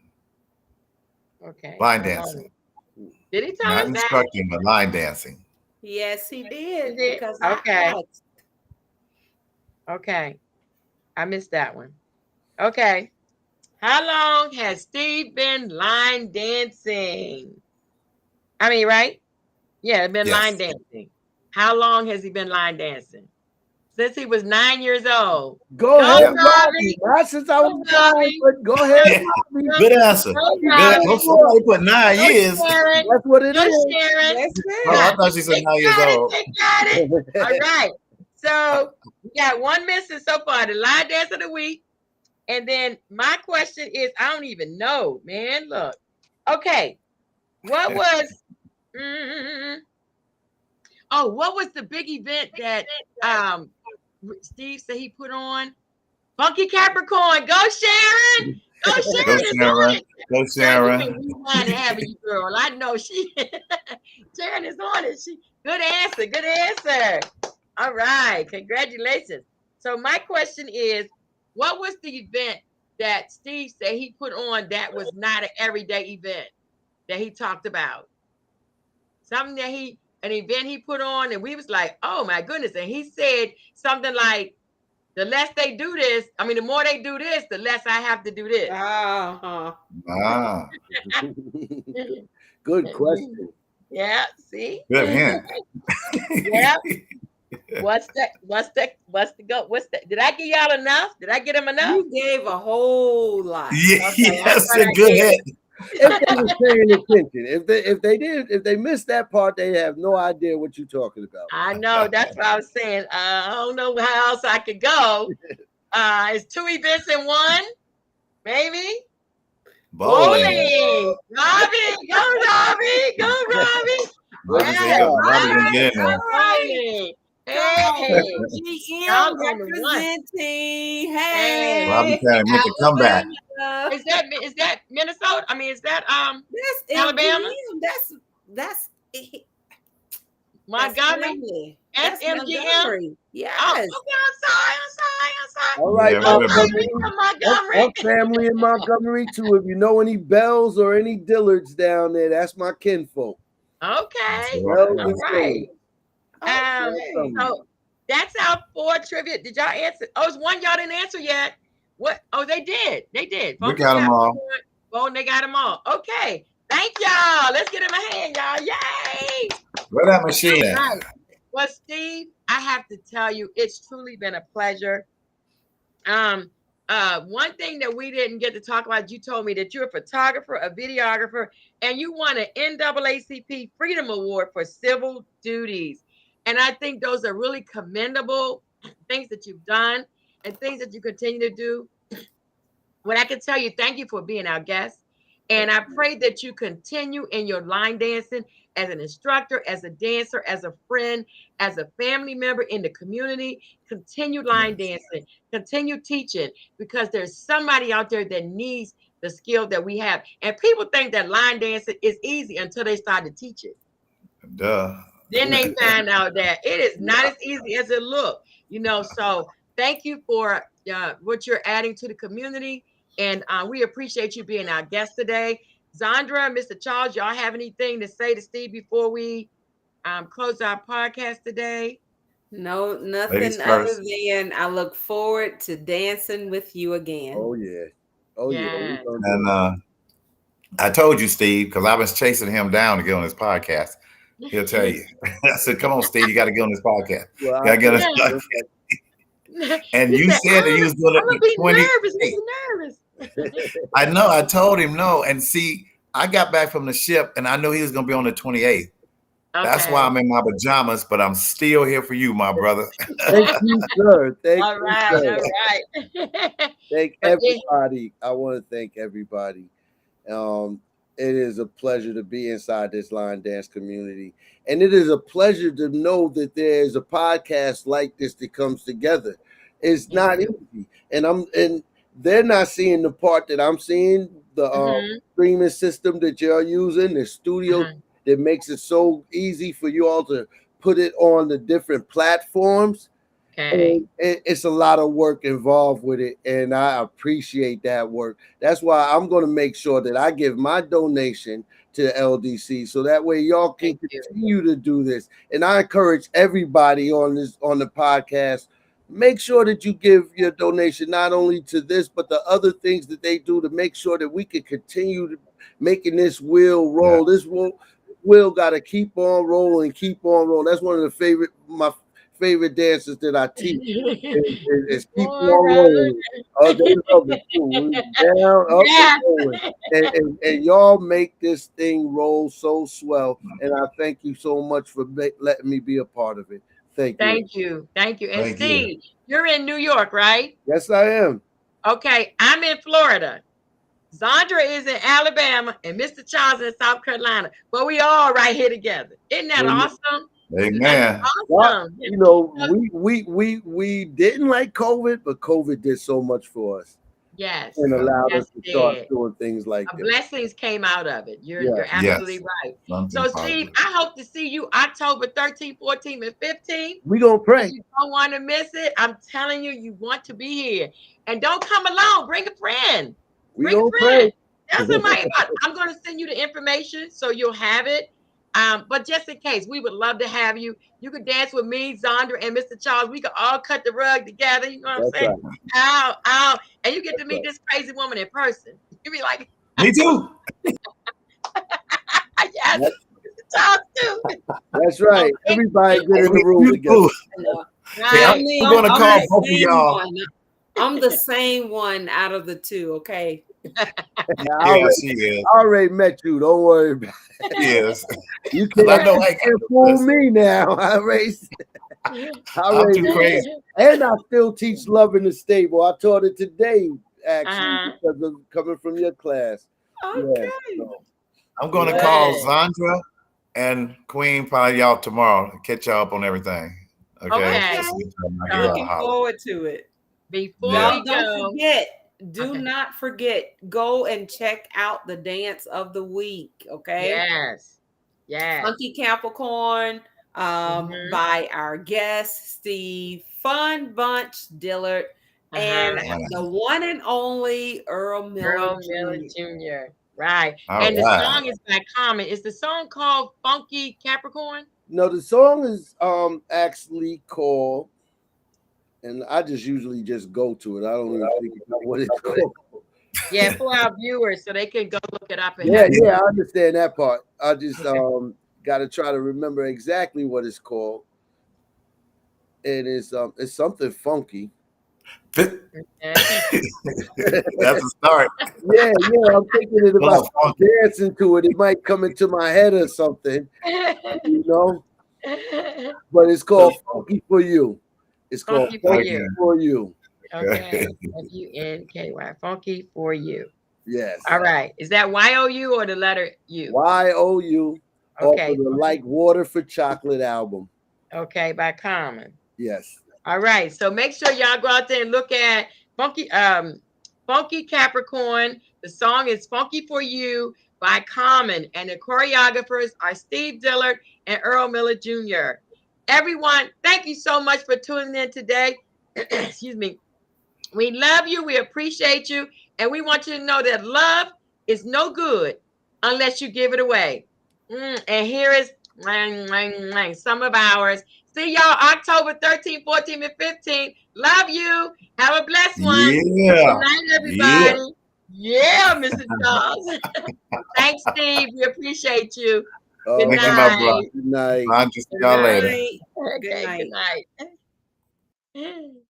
Okay. Line dancing. Did he tell Not us that? instructing, but line dancing. Yes, he did. He did? Because Okay. I asked. Okay. I missed that one. Okay. How long has Steve been line dancing? I mean, right? Yeah, been Yes. line dancing. How long has he been line dancing? Since he was 9 years old. Go ahead, Robbie. Robbie. Not since I was Go, Robbie. 9, but go ahead, Robbie. Good answer. Go, Good. Robbie. Oh, somebody put 9 years. Oh, Sharon. That's what it Go, is. Sharon. That's it. I thought she said 9 years old. They got it. All right. So we got one missing so far, the line dance of the week. And then my question is, I don't even know, man. Look. Okay. What was what was the big event that Steve said he put on? Funky Capricorn. Go, Sharon. Go, Sharon. Go, is Sharon. on it. Go, Sharon. We want to have you, girl. I know she. Sharon is on it. Good answer. Good answer. All right. Congratulations. So my question is, what was the event that Steve said he put on that was not an everyday event that he talked about. Something that an event he put on, and we was like, oh my goodness. And he said something like, the less they do this, I mean, the more they do this, the less I have to do this. Uh-huh. Ah, Good question. Yeah, see? good hint. Yeah. What's the go? Did I give y'all enough? Did I get him enough? You gave a whole lot. Yeah, Okay, yes, a good hint. If they were paying attention, if they missed that part, they have no idea what you're talking about. I know, that's what I was saying. I don't know how else I could go. It's 2 events in one, maybe. Bowling. Robbie, go Robbie, go Robbie. Robbie can get in there. Bowling. Hey, GM y'all going to one. representing. Hey, Robbie can make a comeback. Is that Minnesota? I mean, is that that's Alabama? MGM. That's Montgomery? That's SMGM? Montgomery. Yes. Oh, okay, I'm sorry. All right, Yeah, Montgomery. Montgomery. I'm family in Montgomery too. If you know any Bells or any Dillards down there, that's my kinfolk. Okay. Bells All and right. Dillard. So that's our 4 trivia. Did y'all answer? Oh, it's one y'all didn't answer yet. What? Oh, they did. They did. We got them all. Oh, they got them all. Okay. Thank y'all. Let's give them a hand, y'all. Yay. Where that machine at? Right. Well, Steve, I have to tell you, it's truly been a pleasure. One thing that we didn't get to talk about, you told me that you're a photographer, a videographer, and you won an NAACP Freedom Award for civil duties. And I think those are really commendable things that you've done and things that you continue to do. What I can tell you, thank you for being our guest. And I pray that you continue in your line dancing as an instructor, as a dancer, as a friend, as a family member in the community. Continue line dancing, continue teaching, because there's somebody out there that needs the skill that we have. And people think that line dancing is easy until they start to teach it. Duh. Then they find out that it is not as easy as it looks, so thank you for what you're adding to the community. And we appreciate you being our guest today. Zandra, Mr. Charles, y'all have anything to say to Steve before we close our podcast today? No, nothing Ladies other first. than I look forward to dancing with you again. Oh yeah. Oh yeah. Yes. And I told you, Steve, because I was chasing him down to get on this podcast. He'll tell you. I said, come on, Steve, you got to get on this podcast. Well, You got to get on this podcast. And you said that you was doing I'm gonna it be for 20. nervous. I know. I told him no. And see, I got back from the ship and I knew he was going to be on the 28th. That's why I'm in my pajamas, but I'm still here for you, my brother. Thank you, sir. Thank All you, right, sir. all right. Thank everybody. I want to thank everybody. It is a pleasure to be inside this line dance community. And it is a pleasure to know that there's a podcast like this that comes together. It's not easy. And they're not seeing the part that I'm seeing, the streaming system that you're using, the studio that makes it so easy for you all to put it on the different platforms. Okay. And it's a lot of work involved with it, and I appreciate that work. That's why I'm going to make sure that I give my donation to LDC, so that way y'all can continue to do this. And I encourage everybody on the podcast, make sure that you give your donation not only to this, but the other things that they do to make sure that we can continue to making this wheel roll. Yeah. This wheel got to keep on rolling, keep on rolling. That's one of my favorite dances that I teach is keep on rolling. Down, up, and rolling. And y'all make this thing roll so swell. And I thank you so much for letting me be a part of it. Thank you. Thank you. And Steve, you're in New York, right? Yes, I am. Okay, I'm in Florida. Zandra is in Alabama, and Mr. Charles in South Carolina. But we all right here together. Isn't that awesome? Amen. Awesome. Well, we didn't like COVID, but COVID did so much for us. Yes. and allowed Yes, us to it start did. doing things like that. Blessings came out of it. You're Yeah. absolutely Yes. right. Something So, Steve, positive. I hope to see you October 13th, 14th, and 15th. We gonna pray. You don't want to miss it. I'm telling you, you want to be here. And don't come alone. Bring a friend. We Bring a gonna friend. pray. Tell somebody about it. I'm going to send you the information so you'll have it. But just in case, we would love to have you. You could dance with me, Zandra, and Mr. Charles. We could all cut the rug together. You know what I'm That's saying? right. Ow, ow. And you get to That's meet right. this crazy woman in person. You be like, Me too. yes, That's- Mr. Charles too. That's right. Okay. Everybody get in the Me room too. together. Hey, Right. I'm gonna I'm call the both of same y'all. one. I'm the same one out of the two. Okay. I Yeah, she is. already met you. Don't worry about it. She is. You 'Cause I can't, know I you can't fool me now. I'm too crazy. And I still teach love in the stable. I taught it today, actually, Uh-huh. because of coming from your class. Okay. Yes, so. I'm gonna Good. call Zandra and Queen probably y'all tomorrow and catch y'all up on everything. Okay. Okay. Looking forward to it. Before Yeah. we Don't go, forget. Do Okay. not forget. Go and check out the dance of the week. Okay. yes, yes, Funky Capricorn Mhm. by our guest Steve Fun Bunch Dillard and Uh-huh. the one and only Earl Miller, Earl Miller Jr. Jr. Right, All and the right. song is by Common. Is the song called "Funky Capricorn"? No, the song is actually called, and I just usually just go to it. I don't even think about what it's called. Yeah, for our viewers, so they can go look it up. And Yeah, have it. I understand that part. I just got to try to remember exactly what it's called. And it's something funky. Okay. That's a start. Yeah, I'm thinking it about funky. dancing to it. It might come into my head or something, you know. But it's called Funky for You. It's called Funky for You. For You. Okay, Funky, Funky for You. Yes. All right, is that YOU or the letter U? YOU. Okay. Off of the Like Water for Chocolate album. Okay, by Common. Yes. All right, so make sure y'all go out there and look at Funky Capricorn. The song is Funky for You by Common, and the choreographers are Steve Dillard and Earl Miller Jr. Everyone, thank you so much for tuning in today. Excuse me. We love you, we appreciate you, and we want you to know that love is no good unless you give it away. And here is some of ours. See y'all October 13th, 14th, and 15th. Love you. Have a blessed one. Yeah. Good night, everybody. Yeah, Mr. Charles. Thanks, Steve. We appreciate you. Good Thank you, my brother. night. Good night. I'll just see y'all later. Good night. Okay, good night.